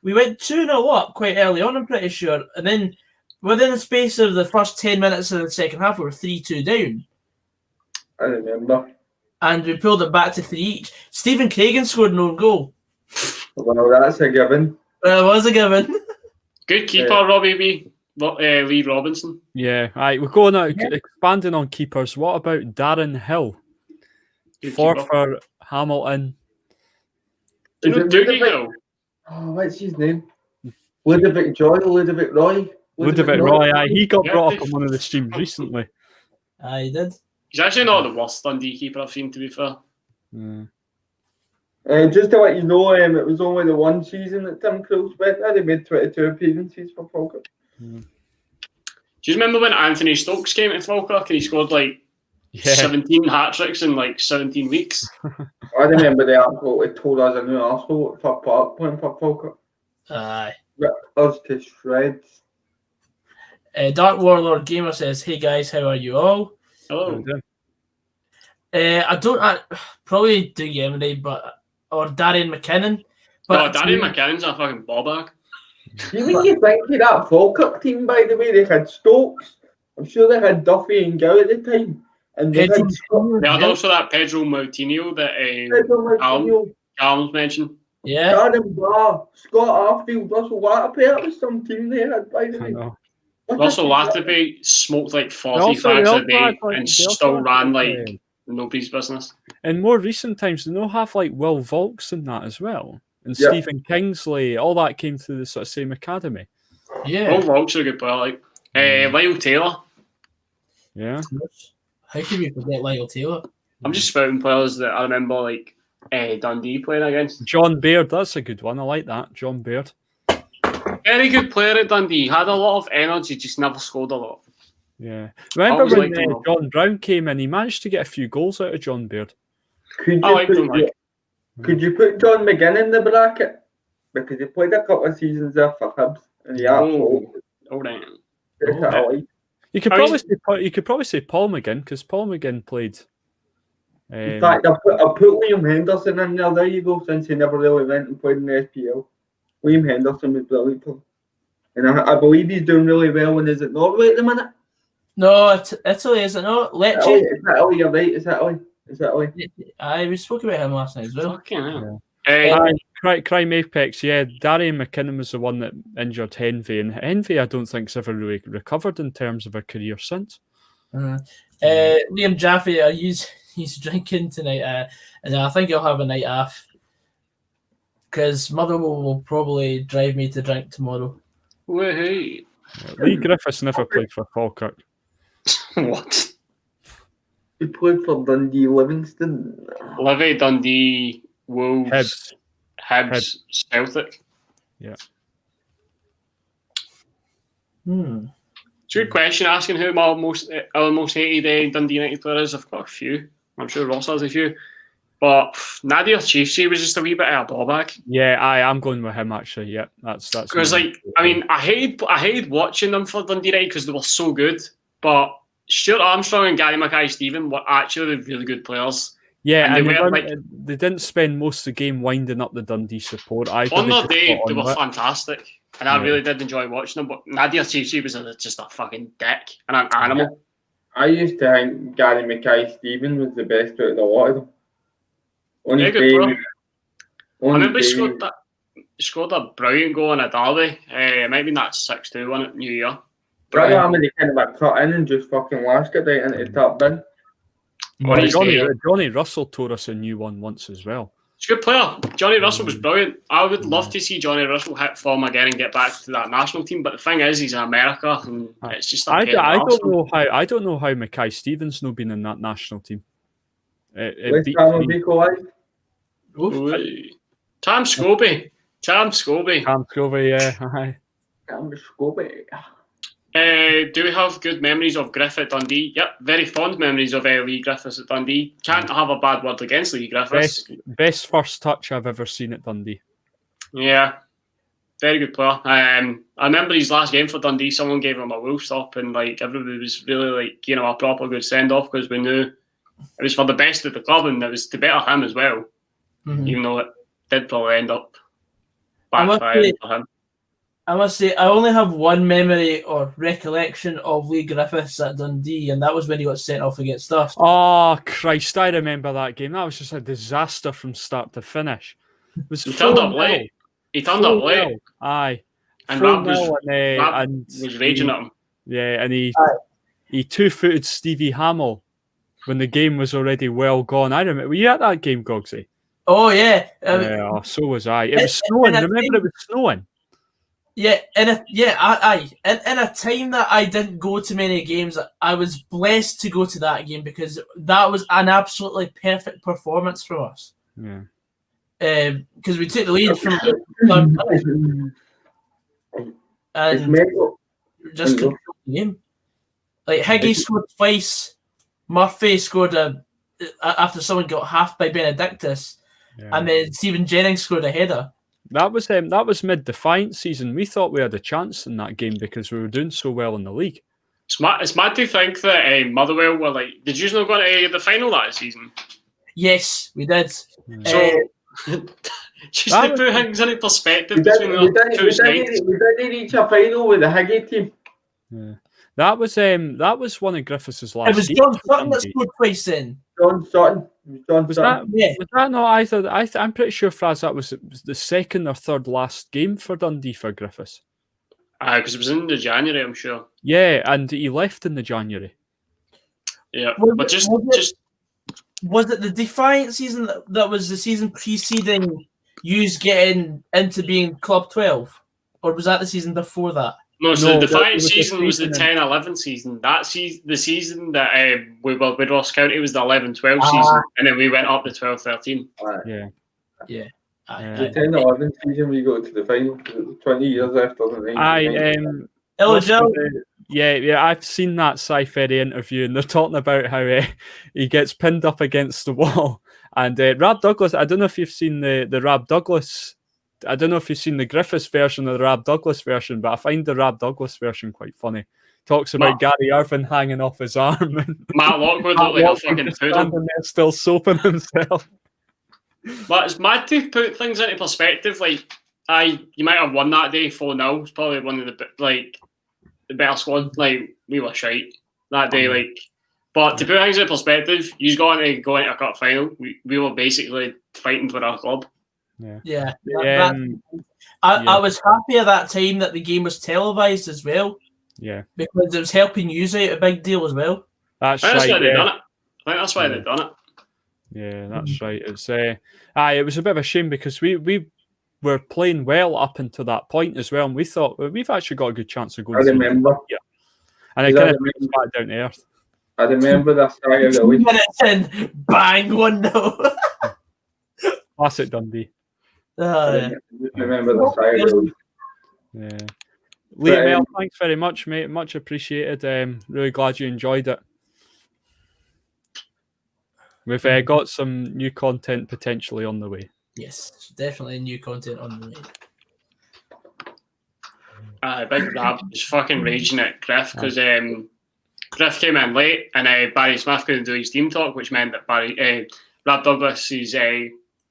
We went 2-0 up quite early on, I'm pretty sure. And then within the space of the first 10 minutes of the second half, we were 3-2 down. I remember. And we pulled it back to 3 each. Stephen Craigan scored an own goal. Well, that's a given. That was a given. Good keeper, Robbie B. Lee Robinson. Yeah, we're going out expanding on keepers. What about Darren Hill? Good For keeper. Hamilton. Do you know Dougie Hill? Oh, what's his name? Ludovic Roy. Ludovic Roy, he got brought up on one of the streams recently. I did. He's actually not the worst Dundee keeper I've seen, to be fair. Just to let you know, it was only the one season that Tim Krul's went there. He made 22 appearances for Falkirk. Do you remember when Anthony Stokes came to Falkirk and he scored 17 hat-tricks in 17 weeks? I remember they absolutely told us a new arsehole at Fir Park playing for Falkirk. Aye. Ripped us to shreds. Dark Warlord Gamer says, "Hey guys, how are you all?" Hello. I probably do Emery, or Darian McKinnon. But Darian McKinnon's a fucking ballbag. When you think of that Falkirk team, by the way, they had Stokes. I'm sure they had Duffy and Gow at the time. And they had Scott. They had also that Pedro Moutinho that Callum's mentioned. Yeah. Darren Barr, Scott Arfield, Russell Latipe. That was some team they had, by the way. Russell Latipe smoked 40 fags a day and still ran nobody's business. In more recent times, they don't have Will Volks in that as well. And Stephen Kingsley, all that came through the sort of same academy. Yeah. Will Volks are a good player. Lyle Taylor. Yeah. How can we forget Lyle Taylor? I'm just spouting players that I remember Dundee playing against. John Baird, that's a good one. I like that. John Baird. Very good player at Dundee. Had a lot of energy, just never scored a lot. Yeah. Remember when John Brown came in, he managed to get a few goals out of John Baird. Could you put John McGinn in the bracket? Because he played a couple of seasons there for Hibs. And You could probably say Paul McGinn, because Paul McGinn played. In fact, I put Liam Henderson in there. There you go, since he never really went and played in the SPL. Liam Henderson was brilliant for him. And I believe he's doing really well. And is it Norway at the minute? No, it's Italy, is it not? Italy, you're right. It's Italy. We spoke about him last night as well. Fucking hell. Crime Apex, Darian McKinnon was the one that injured Henvey, and Henvey I don't think's ever really recovered in terms of a career since. Liam Jaffe, he's drinking tonight, and I think he'll have a night off because Motherwell will probably drive me to drink tomorrow. Wait. Lee Griffiths never played for Falkirk. What? He played for Dundee, Livingston. Livy, Dundee, Wolves, Hibs, Celtic. Yeah. It's a good question asking who my most hated Dundee United player is. I've got a few. I'm sure Ross has a few. But Nadir Chifchi was just a wee bit of a ballbag. Yeah, I'm going with him actually. Yeah, that's because I hated watching them for Dundee United because they were so good. But Stuart Armstrong and Gary Mackay-Steven were actually really good players. Yeah, and they didn't spend most of the game winding up the Dundee support either. On their day, they were fantastic. And I really did enjoy watching them. But Nadir Chifchi was just a fucking dick and an animal. I used to think Gary Mackay-Steven was the best out of the lot of them. I remember he scored a brilliant goal in a derby. It might have been that 6-2 one at New Year. Right, I mean, they kind of cut in and just fucking lashed it right into the top bin. Johnny Russell tore us a new one once as well. He's a good player. Johnny Russell was brilliant. I would love to see Johnny Russell hit form again and get back to that national team. But the thing is, he's in America, and it's just. I don't know how Mackay-Steven's not been in that national team. Tam Scobie, yeah. Tam Scobie. Do we have good memories of Griffith at Dundee? Yep, very fond memories of Lee Griffiths at Dundee. Can't have a bad word against Lee Griffiths. Best first touch I've ever seen at Dundee. Yeah, very good player. I remember his last game for Dundee, someone gave him a wolf stop and everybody was really a proper good send off because we knew it was for the best of the club and it was to better him as well. Even though it did probably end up backfiring for him. I must say, I only have one memory or recollection of Lee Griffiths at Dundee, and that was when he got sent off against us. Oh, Christ, I remember that game. That was just a disaster from start to finish. Was He turned up 4-0. late. He turned up late. Aye. And 4-0 Rab and was raging at him. Yeah, and he two-footed Stevie Hamill when the game was already well gone. I remember. Were you at that game, Gogsy? Oh yeah. Yeah, so was I. It was snowing. Remember, it was snowing. Yeah, in a time that I didn't go to many games, I was blessed to go to that game because that was an absolutely perfect performance from us. Yeah. Because we took the lead from and just controlled the game. Like Higgy scored twice, Murphy scored after someone got half by Benedictus, and then Stephen Jennings scored a header. That was mid-Defiant season. We thought we had a chance in that game because we were doing so well in the league. It's mad to think that Motherwell were like, did you not go to the final that season? Yes, we did. So, just to put things into perspective between the two sides. We didn't reach a final with the Higgy team. Yeah. That was one of Griffiths' last. It was John Sutton that scored twice in. John Sutton. Was that not either? I'm pretty sure, Fraz, that was the second or third last game for Dundee for Griffiths. Because it was in the January, I'm sure. Yeah, and he left in the January. Yeah, Was it the Defiant season that was the season preceding you getting into being Club 12? Or was that the season before that? No, so the Defiant season was the 10-11 season. The season that we were with Ross County was the 11-12 season, and then we went up to 12-13. Yeah. The 10-11 season we got to the final. 20 years after the Yeah, I've seen that Sci-Ferry interview, and they're talking about how he gets pinned up against the wall. And Rab Douglas, I don't know if you've seen the Rab Douglas. I don't know if you've seen the Griffiths version or the Rab Douglas version, but I find the Rab Douglas version quite funny. Talks about Gary Irvin hanging off his arm. And Matt Lockwood looked like a fucking poodle. Still soaping himself. But it's mad to put things into perspective. Like, you might have won that day 4-0. It's probably one of the better squad. Like, we were shite that day. Like, but to put things into perspective, you got to go into a cup final. We were basically fighting for our club. Yeah. I was happy at that time that the game was televised as well. Yeah. Because it was helping you out a big deal as well. That's why they've done it. I think that's why they've done it. Yeah, that's right. It's it was a bit of a shame because we were playing well up until that point as well, and we thought we've actually got a good chance of going. I remember. Yeah. And it kind of brings back down to earth. I remember that start of the week. Minutes in, bang, 1-0. Classic Dundee. I remember the start of the week. Yeah. Liam, thanks very much, mate. Much appreciated. Really glad you enjoyed it. We've got some new content potentially on the way. Yes, definitely new content on the way. Big Rab was fucking raging at Griff because Griff came in late and Barry Smith couldn't do his team talk, which meant that Rab Douglas's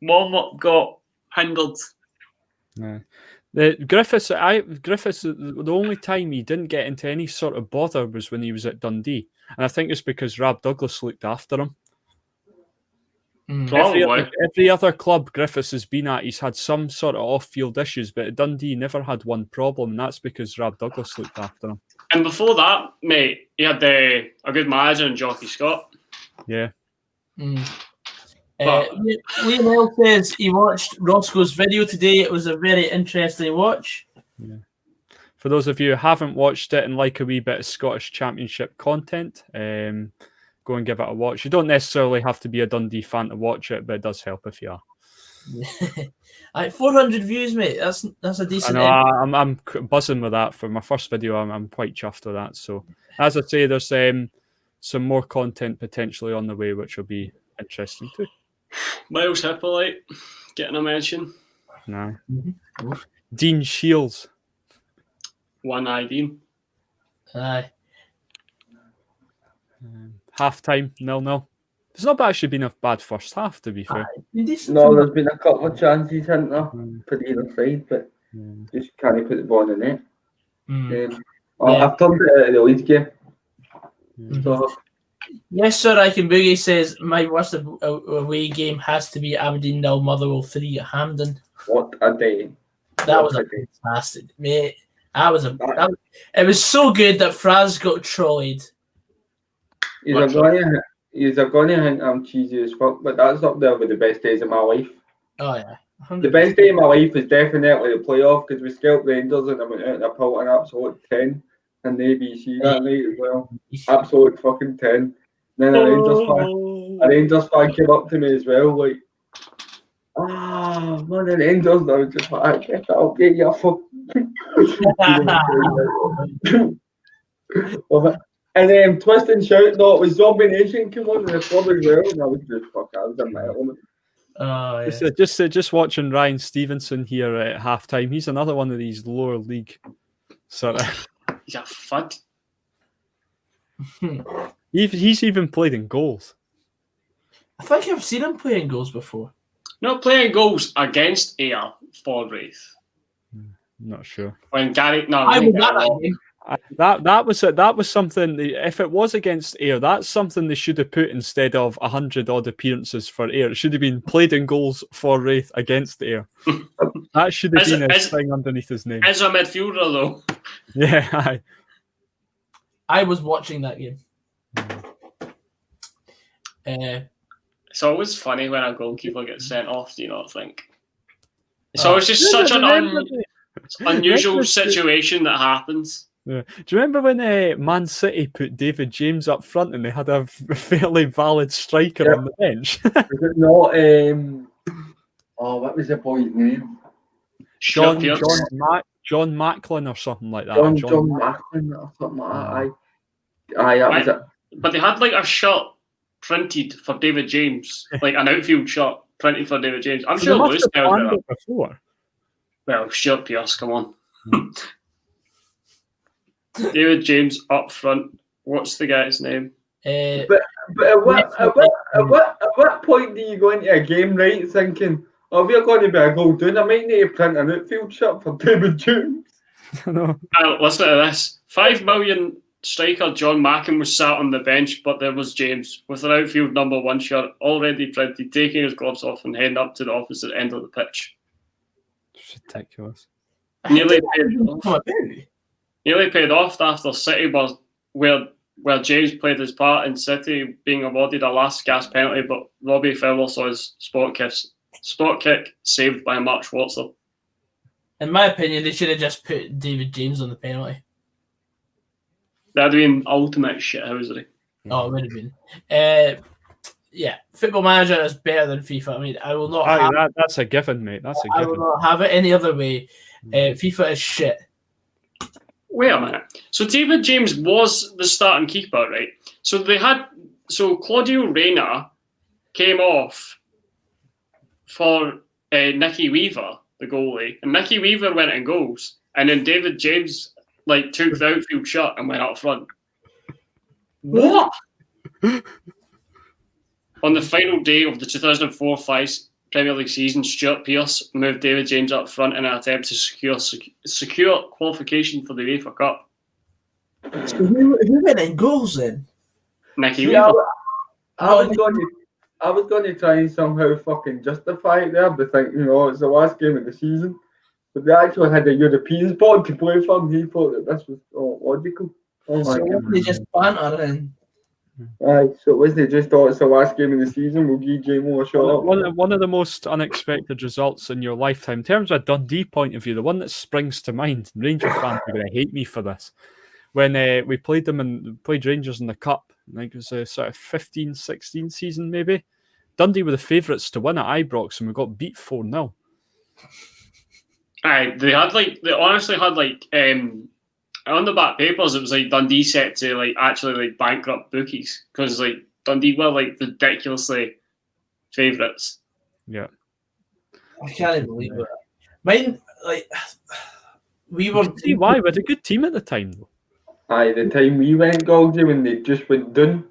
warm-up got hindered. Yeah. Griffiths, the only time he didn't get into any sort of bother was when he was at Dundee. And I think it's because Rab Douglas looked after him. Every other club Griffiths has been at, he's had some sort of off-field issues, but at Dundee he never had one problem, and that's because Rab Douglas looked after him. And before that, mate, he had a good manager in Jockey Scott. Yeah. Liam L says he watched Rossco's video today. It was a very interesting watch. Yeah. For those of you who haven't watched it and like a wee bit of Scottish Championship content, go and give it a watch. You don't necessarily have to be a Dundee fan to watch it, but it does help if you are. 400 views, mate. That's a decent. I know. I'm buzzing with that for my first video. I'm quite chuffed with that. So, as I say, there's some more content potentially on the way, which will be interesting too. Miles Hippolyte getting a mention. No. Dean Shields. One-eye Dean. Aye. Half time, 0-0. It's not actually been a bad first half, to be fair. No, there's been a couple of chances, hasn't there, for either side, but just can't put the ball in the net. I've turned it out of the Leeds game. So Yes, sir. I can boogie says my worst away game has to be Aberdeen 0, Motherwell 3 at Hampden. What a day! That was a fantastic, mate. It was so good that Fraz got trolleyed. He's going to think I'm cheesy as fuck, but that's up there with the best days of my life. Oh yeah. 100%. The best day of my life is definitely the playoff because we scalped Rangers and I went out in a pult an absolute 10 and the ABC that night as well. Absolute fucking 10. Then a Rangers fan came up to me as well, like, man, the Rangers. And I was just like, get up, get your fucking. And then Twist and Shout, no, it was Zombie Nation came on in the club as well, and I was just I was in my element. Oh, yeah. Just watching Ryan Stevenson here at halftime. He's another one of these lower league sort of. He's a fud. He's even played in goals. I think I've seen him playing goals before. Not playing goals against AYR for Raith. Not sure. When Gary, no, I was at that game. That was something. If it was against AYR, that's something they should have put instead of 100 odd appearances for AYR. It should have been played in goals for Raith against AYR. That should have been his thing underneath his name. As a midfielder, though. Yeah, I was watching that game. It's always funny when a goalkeeper gets sent off. Do you not think? It's always just such an unusual situation that happens. Yeah. Do you remember when Man City put David James up front and they had a fairly valid striker on the bench? Was it not? What was the boy's name? John Macklin or something like that. John Macklin or something like that. Aye, that was it. But they had like a shirt printed for David James, like an outfield shirt printed for David James. I'm sure Lewis knows that before. Well, sure, Pierce, come on. David James up front. What's the guy's name? But at what point do you go into a game, right, thinking, oh, we're going to be a goal down, I might need to print an outfield shirt for David James? Listen to this. 5 million striker John Mackin was sat on the bench, but there was James with an outfield number 1 shirt already printed, taking his gloves off and heading up to the opposite end of the pitch. It's ridiculous. Nearly paid off after City was where James played his part in City being awarded a last gasp penalty, but Robbie Fowler saw his spot kick saved by Mark Schwarzer. In my opinion, they should have just put David James on the penalty. That'd have been ultimate shithousery. Oh, it would have been. Yeah, Football Manager is better than FIFA. I mean, I will not. That's a given, mate. That's a given. I will not have it any other way. FIFA is shit. Wait a minute. So David James was the starting keeper, right? So Claudio Reyna came off for Nicky Weaver, the goalie, and Nicky Weaver went in goals, and then David James took the outfield shot and went up front. What? On the final day of the 2004-5 Premier League season, Stuart Pearce moved David James up front in an attempt to secure qualification for the UEFA Cup. So who went in goals then? Nicky Weaver. I was going to try and somehow fucking justify it there, but think, it's the last game of the season. But they actually had a European spot to play for, and he thought that this was logical. Oh my God. They just banter in. Aye, so wasn't it just thought it's the last game of the season, we'll give JMO a shot? One of the most unexpected results in your lifetime, in terms of a Dundee point of view, the one that springs to mind, Rangers fans are going to hate me for this, when we played Rangers in the Cup, I think it was a sort of 15-16 season maybe. Dundee were the favourites to win at Ibrox and we got beat 4-0. Aye, they honestly had on the back papers, it was Dundee set to actually bankrupt bookies because Dundee were ridiculously favourites. Yeah, I can't believe it. Mine, we were. See why we had a good team at the time though. Aye, the time we went Galdi when they just went down.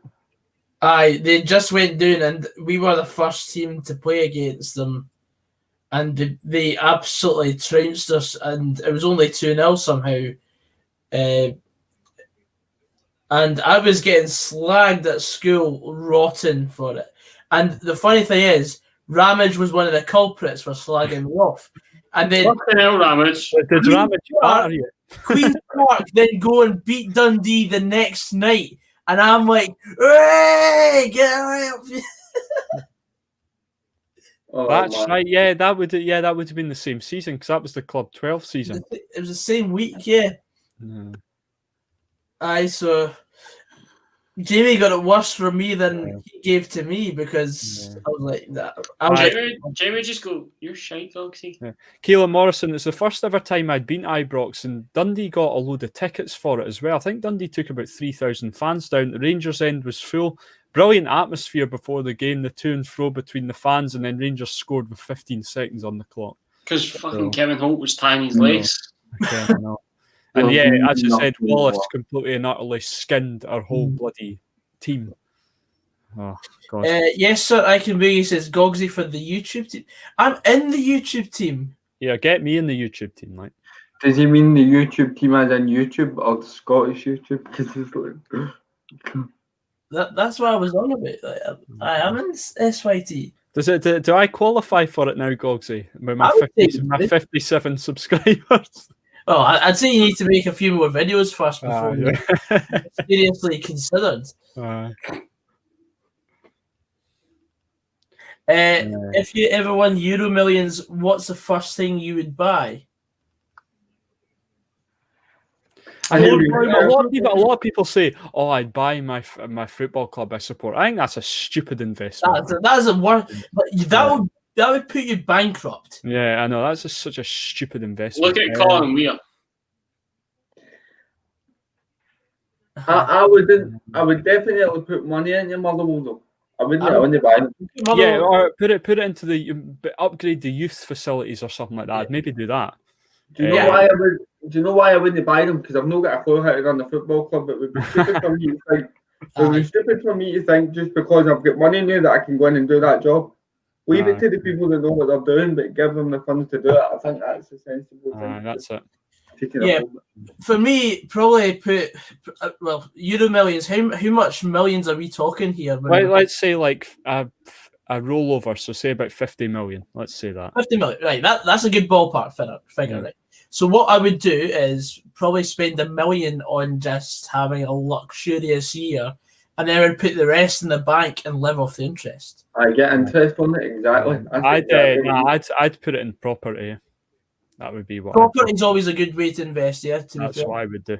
Aye, they just went down, and we were the first team to play against them, and they absolutely trounced us, and it was only 2-0 somehow. and I was getting slagged at school rotten for it. And the funny thing is, Ramage was one of the culprits for slagging me off. And then What the hell, Ramage? Did Ramage batter you? Queen's Park then go and beat Dundee the next night. And I'm like, hey, get out of here. Oh, That's man. right. Yeah, that would have been the same season because that was the Club 12 season. It was the same week, yeah. No. Aye, so Jamie got it worse for me than he gave to me because I was like that. Jamie just go, you're shite, Dogsy. Yeah. Keelan Morrison, it's the first ever time I'd been to Ibrox, and Dundee got a load of tickets for it as well. I think Dundee took about 3,000 fans down. The Rangers end was full. Brilliant atmosphere before the game, the to and fro between the fans, and then Rangers scored with 15 seconds on the clock. Because fucking Kevin Holt was tying his lace. Okay, I know. And yeah, as you said, Wallace completely and utterly skinned our whole bloody team. Oh, God. Yes, sir, I can be. He says Gogsy for the YouTube team. I'm in the YouTube team. Yeah, get me in the YouTube team, like. Does he mean the YouTube team as in YouTube or the Scottish YouTube? Because he's like... That's what I was on about. Like, I am in SYT. Do I qualify for it now, Gogsy? With my 57 subscribers? Oh, I'd say you need to make a few more videos first before you're seriously considered. If you ever won Euro Millions, what's the first thing you would buy? A lot of people say, "Oh, I'd buy my football club I support." I think that's a stupid investment. That's a word, but that would put you bankrupt. Yeah, I know. That's such a stupid investment. Look at Colin Weir. I would definitely put money in your Motherwell though. I wouldn't buy them. Yeah, or put it into upgrade the youth facilities or something like that. I'd maybe do that. Do you know why I would? Do you know why I wouldn't buy them? Because I've not got a clue how to run a football club. It would be stupid for me to think. It would be stupid for me to think just because I've got money now that I can go in and do that job. Leave it to the people that know what they're doing, but give them the funds to do it. I think that's a sensible thing. That's it. Yeah, for me, probably put Euro Millions. How much millions are we talking here? Let's say like a rollover. So say about 50 million. Let's say that 50 million. Right, that's a good ballpark figure, right? So what I would do is probably spend $1 million on just having a luxurious year, and then I would put the rest in the bank and live off the interest. I get interest on it, exactly. I'd put it in property. That would be what. Property is always a good way to invest. Yeah, that's what I would do.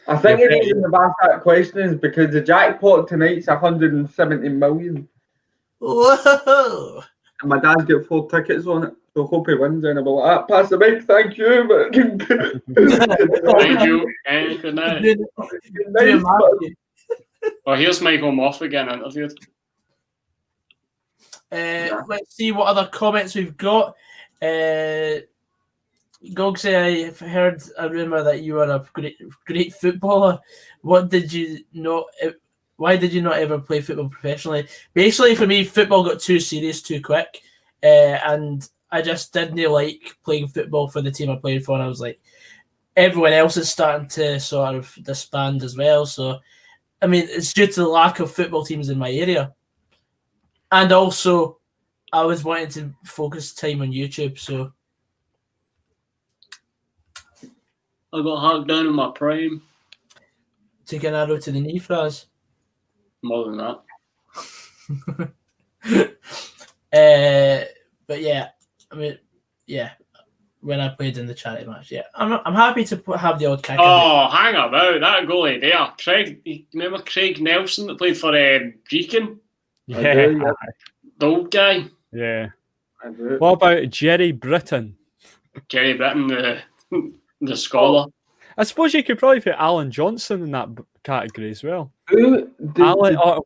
I think the reason the back that question is because the jackpot tonight's 170 million. Whoa! And my dad's got 4 tickets on it, so hope he wins. And I'll be like, pass the mic, thank you. Thank you, and good night. Oh, here's Michael Moff again interviewed. Let's see what other comments we've got. Gogsy, I've heard a rumour that you are a great footballer. Why did you not ever play football professionally? Basically, for me, football got too serious too quick, and I just didn't like playing football for the team I played for. And I was like, everyone else is starting to sort of disband as well. So, I mean, it's due to the lack of football teams in my area, and also I was wanting to focus time on YouTube. So. I got hacked down in my prime. Take an arrow to the knee, Fraz. More than that. But yeah, I mean, yeah. When I played in the charity match, yeah, I'm happy to have the odd kick. Oh, hang about that goalie there, Craig. Remember Craig Nelson that played for Brecon? Yeah, the old guy. Yeah. What about Jerry Britton? Jerry Britton, the scholar. I suppose you could probably put Alan Johnson in that category as well. What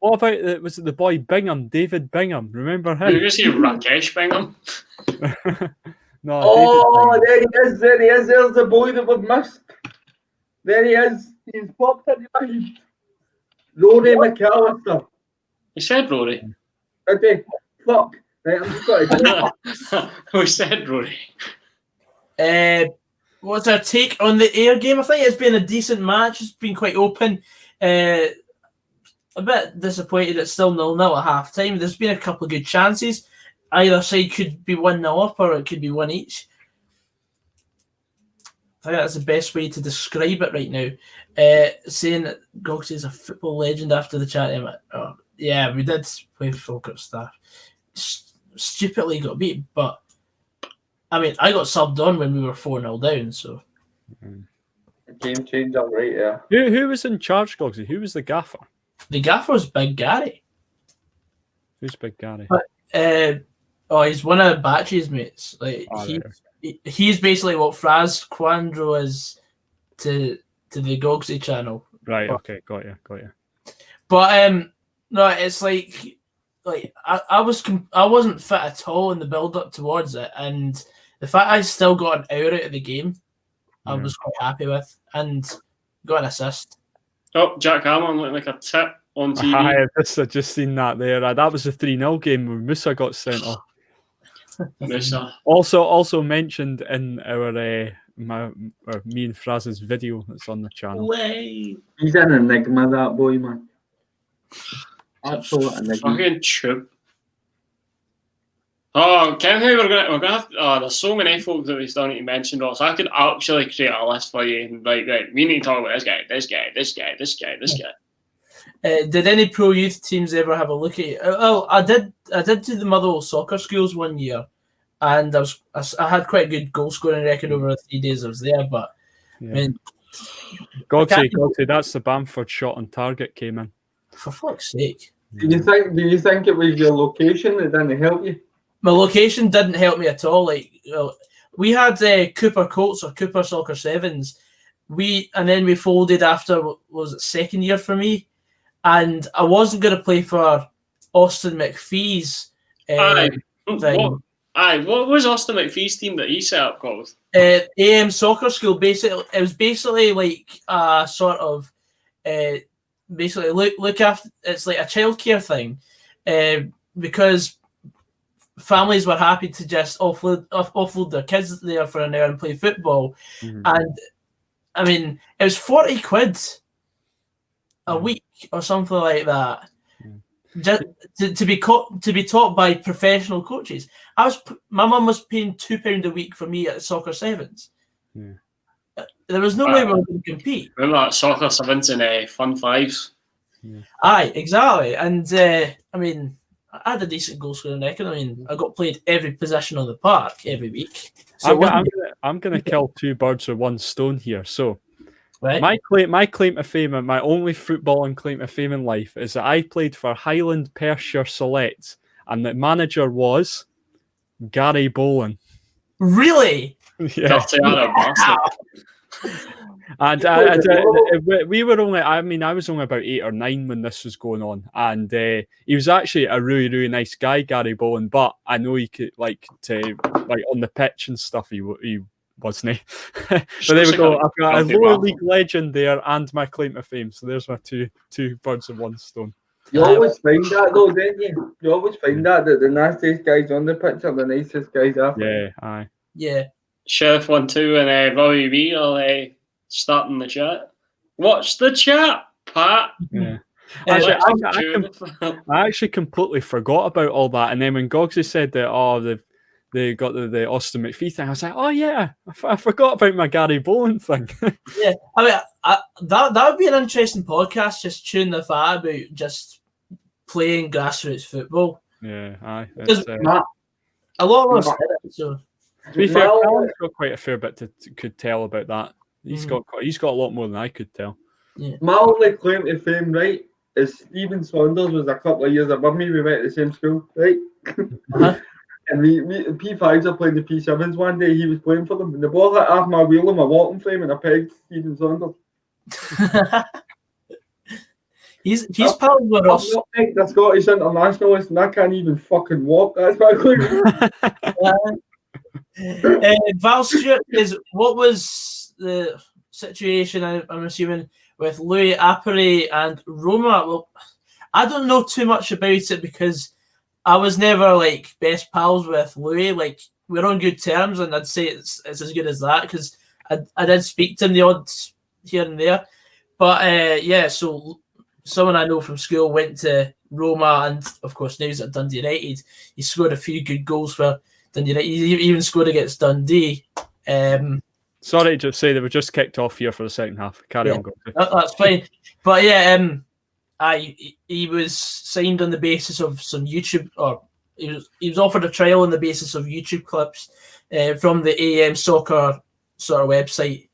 about was it the boy Bingham, David Bingham? Remember him? Did you see Rakesh Bingham? No. Oh, there he is. There's the boy that we've missed. There he is. He's popped in your mind. Rory McAllister. You said Rory. Okay. Fuck. Right, I'm just going to Who said Rory? What's our take on the AYR game? I think it's been a decent match. It's been quite open. A bit disappointed it's still 0-0 at half time. There's been a couple of good chances. Either side could be 1-0 up or it could be 1 each. I think that's the best way to describe it right now. Saying that Gogsy is a football legend after the chat. I'm like, oh, yeah, we did play Falkirk staff. Stupidly got beat, but I mean, I got subbed on when we were 4-0 down, so. Game changer, right? Yeah. Who was in charge, Gogsy? Who was the gaffer? The gaffer was Big Gary. Who's Big Gary? He's one of Batch's mates. Like he's basically what Frazqwandro is to the Gogsy channel. Right. Okay. Got you. But no, it's like I wasn't fit at all in the build up towards it, and the fact I still got an hour out of the game, I was quite happy with, and got an assist. Oh, Jack Hammond looking like a tit on TV. I've just seen that there. That was a 3-0 game where Musa got sent off. Musa. Also mentioned in our me and Fraz's video that's on the channel. Way. He's an enigma, that boy, man. Absolute enigma. Fucking tube. Oh, Ken, who we're gonna have. There's so many folks that we still need to mention, Ross. I could actually create a list for you. And right, we need to talk about this guy. Did any pro youth teams ever have a look at it? Oh, I did do the Motherwell soccer schools one year, and I had quite a good goal scoring record over the 3 days I was there. But yeah. I mean, Gogsy, that's the Bamford shot on target came in. For fuck's sake! Do you think it was your location that didn't help you? My location didn't help me at all. Like we had Cooper Colts or Cooper Soccer Sevens. And then we folded after was it second year for me, and I wasn't going to play for Austin McPhee's thing. What was Austin McPhee's team that he set up called? AM Soccer School. Basically, it was basically like a sort of basically look after. It's like a childcare thing, because families were happy to just offload their kids there for an hour and play football. Mm-hmm. And I mean, it was 40 quid a week or something like that. Just to be taught by professional coaches. My mum was paying £2 a week for me at Soccer Sevens. Yeah. There was no way we were going to compete. Remember that Soccer Sevens and Fun Fives? Yeah. Aye, exactly. And I mean, I had a decent goal scoring record. I mean, I got played every position on the park every week. So I'm gonna kill two birds with one stone here. So, right. my claim to fame and my only footballing claim to fame in life is that I played for Highland Perthshire Select, and the manager was Gary Boland. Really? Yeah. And we were only, I was only about 8 or 9 when this was going on. And he was actually a really, really nice guy, Gary Bowen, but I know he could, on the pitch and stuff, he wasn't. But there we go. I've got a lower league legend there and my claim to fame. So there's my two birds of one stone. You always find that though, don't you? You always find that the nastiest guys on the pitch are the nicest guys after. Yeah, aye. Yeah. Sheriff 1-2 and Robbie B are starting the chat. Watch the chat, Pat. Yeah. I actually completely forgot about all that. And then when Gogsy said that, they got the Austin McPhee thing, I was like, oh yeah, I forgot about my Gary Boland thing. Yeah, I mean, that would be an interesting podcast, just tuning the fat about just playing grassroots football. Yeah, aye. A lot of us did it, so. To be fair, Alan's got quite a fair bit could tell about that. He's got a lot more than I could tell. Yeah. My only claim to fame, right, is Stephen Saunders was a couple of years above me. We went to the same school, right? Uh-huh. And we P5s are playing the P7s one day. He was playing for them, and the ball hit half my wheel on my walking frame, and I pegged Stephen Saunders. he's pals with us. I'm not the Scottish internationalist, and I can't even fucking walk. That's my claim. Val Stewart is what was the situation? I'm assuming with Louis Apere and Roma. Well, I don't know too much about it because I was never best pals with Louis. We're on good terms, and I'd say it's as good as that because I did speak to him the odds here and there. But yeah, so someone I know from school went to Roma, and of course now he's at Dundee United. He scored a few good goals for Dundee United. He even scored against Dundee. Sorry to just say they were just kicked off here for the second half. Carry on. That's fine. But yeah, he was signed on the basis of some YouTube, or he was offered a trial on the basis of YouTube clips from the AM soccer sort of website.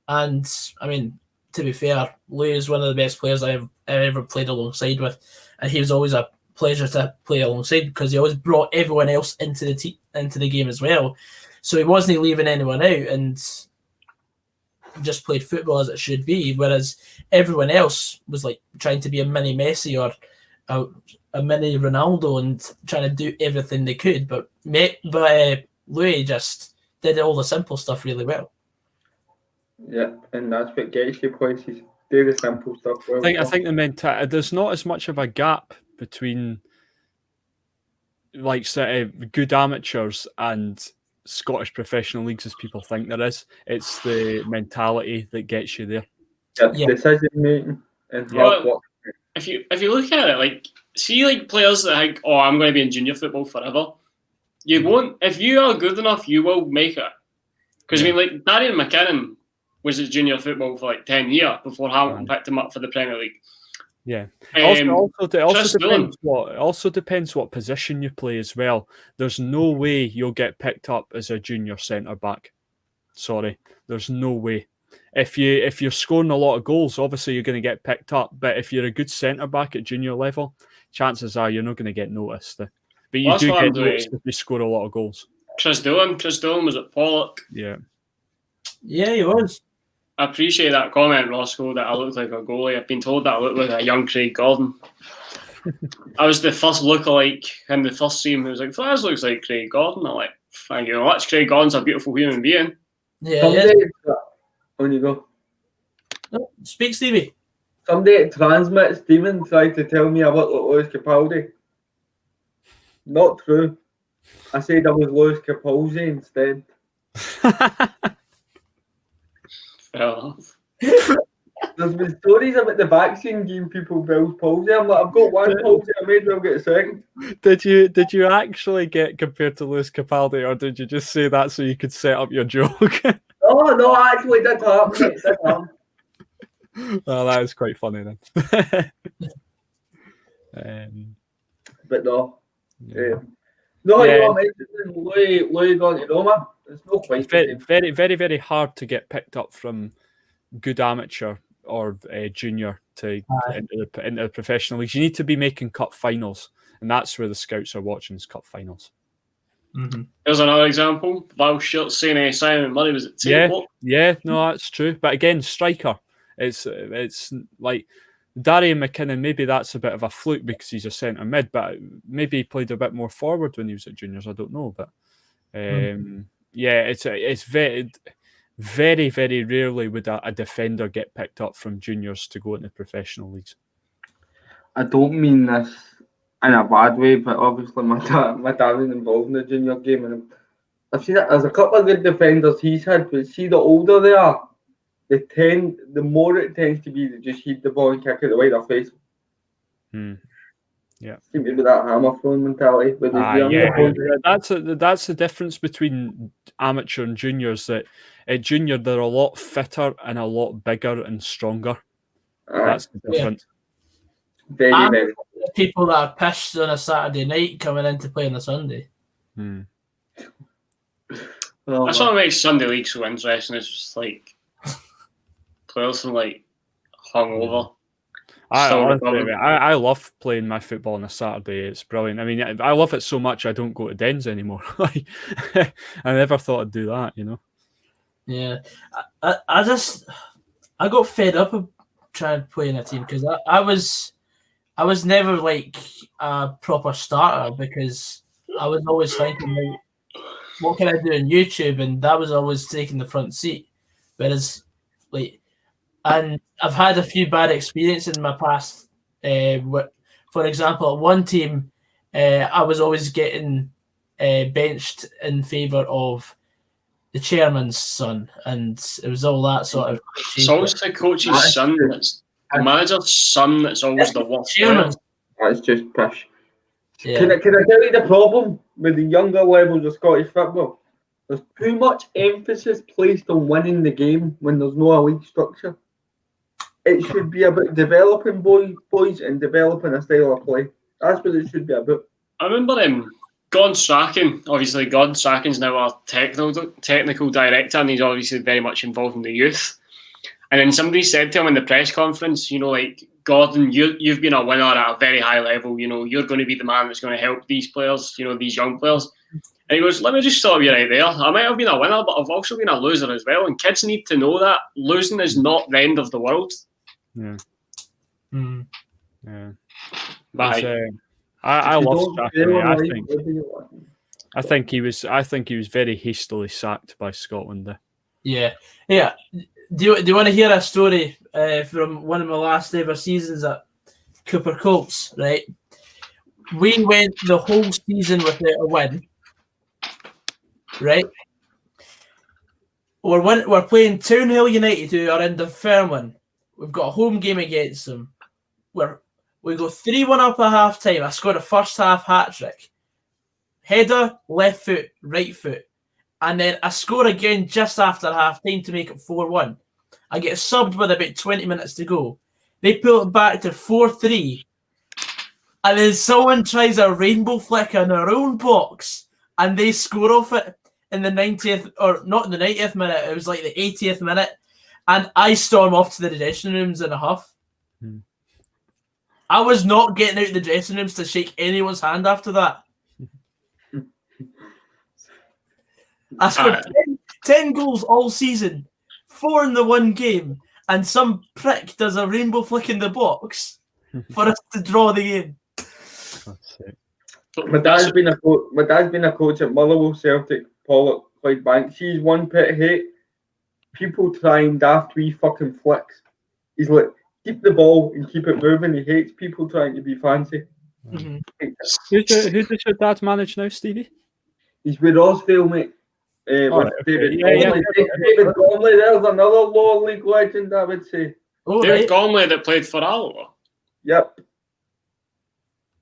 And I mean, to be fair, Lou is one of the best players I've ever played alongside with, and he was always a pleasure to play alongside because he always brought everyone else into the game as well. So he wasn't leaving anyone out and just played football as it should be, whereas everyone else was like trying to be a mini Messi or a mini Ronaldo and trying to do everything they could. But Louis just did all the simple stuff really well. Yeah, and that's what gets you places. Do the simple stuff well. I think the mentality, there's not as much of a gap between like sort of good amateurs and Scottish professional leagues as people think there is. It's the mentality that gets you there. Yeah. Decision making and hard work. If you look at it, like see like players that think, oh, I'm going to be in junior football forever. You won't. If you are good enough, you will make it. Because I mean, like Darian McKinnon was at junior football for like 10 years before Hamilton picked him up for the Premier League. Yeah. Also depends what position you play as well. There's no way you'll get picked up as a junior centre back. Sorry, there's no way. If you're scoring a lot of goals, obviously you're going to get picked up. But if you're a good centre back at junior level, chances are you're not going to get noticed. But you do get noticed if you score a lot of goals. Chris Dillon was at Pollock. Yeah, he was. I appreciate that comment, Rossco, that I look like a goalie. I've been told that I look like a young Craig Gordon. I was the first lookalike in the first team who was like, Fraz looks like Craig Gordon. I'm like, thank you very much. Craig Gordon's a beautiful human being. Yeah. On you go. No, speak, Stevie. Somebody at Transmit, Stephen, tried to tell me I look like Lewis Capaldi. Not true. I said I was Lewis Capaldi instead. There's been stories about the vaccine giving people Bell's palsy. I'm like, I've got one palsy, I may as well get a second. Did you actually get compared to Lewis Capaldi, or did you just say that so you could set up your joke? No, actually, it did happen. Well, that is quite funny then. But no. Louis going to Roma. It's no quite very, very, very hard to get picked up from good amateur or junior to into the professional leagues. You need to be making cup finals, and that's where the scouts are watching is cup finals. Mm-hmm. Here's another example. Val Shirt saying Simon Murray was at Taylor. Yeah, no, that's true. But again, striker. It's like Darian McKinnon, maybe that's a bit of a fluke because he's a centre mid, but maybe he played a bit more forward when he was at juniors. I don't know, but yeah, it's very, very, very rarely would a defender get picked up from juniors to go into professional leagues. I don't mean this in a bad way, but obviously my dad was involved in the junior game, and I've seen it. There's a couple of good defenders he's had, but see, the older they are, the more it tends to be to just hit the ball and kick it away their face. Yeah, seems to be that hammer throwing mentality. That's the difference between amateur and juniors. That at junior they're a lot fitter and a lot bigger and stronger. That's the difference. Very, very. People that are pissed on a Saturday night coming in to play on a Sunday. That's what makes Sunday League so interesting. It's just like players from like hungover. I love playing my football on a Saturday. It's brilliant. I mean, I love it so much I don't go to dens anymore. I never thought I'd do that, you know. Yeah, I got fed up of trying to play in a team because I was never like a proper starter because I was always thinking, like, what can I do on YouTube? And that was always taking the front seat. Whereas, like, and I've had a few bad experiences in my past. For example, at one team, I was always getting benched in favour of the chairman's son, and it was all that sort of. It's always the coach's son. That's the manager's son. That's always the worst. Chairman. That's just pish. Yeah. Can I tell you the problem with the younger levels of Scottish football? There's too much emphasis placed on winning the game when there's no elite structure. It should be about developing boys and developing a style of play. That's what it should be about. I remember Gordon Strachan. Obviously, Gordon Strachan's now our technical director, and he's obviously very much involved in the youth. And then somebody said to him in the press conference, you know, like, Gordon, you've been a winner at a very high level. You know, you're going to be the man that's going to help these players, you know, these young players. And he goes, let me just stop you right there. I might have been a winner, but I've also been a loser as well. And kids need to know that losing is not the end of the world. Yeah. Yeah. But I love Strachan. I think he was very hastily sacked by Scotland there. Yeah. Yeah. Do you want to hear a story from one of my last ever seasons at Cooper Colts, right? We went the whole season without a win, right? We're playing Townhill United, who are in Dunfermline. We've got a home game against them. We go 3-1 up at half time. I scored a first half hat trick. Header, left foot, right foot. And then I score again just after half time to make it 4-1. I get subbed with about 20 minutes to go. They pull it back to 4-3. And then someone tries a rainbow flick in their own box. And they score off it in the 90th, or not in the 90th minute, it was like the 80th minute. And I storm off to the dressing rooms in a huff. I was not getting out of the dressing rooms to shake anyone's hand after that. I scored 10 goals all season, 4 in the one game, and some prick does a rainbow flick in the box for us to draw the game. That's it. My dad's been a coach at Motherwell, Celtic, Pollock, Clydebank. She's one pet hate. People trying daft wee fucking flicks. He's like, keep the ball and keep it moving. He hates people trying to be fancy. Mm-hmm. Who does your dad manage now, Stevie? He's with Rossco, mate. With David Gormley. David Gormley, there's another lower league legend, I would say. Oh, David Gormley that played for Alloa. Yep.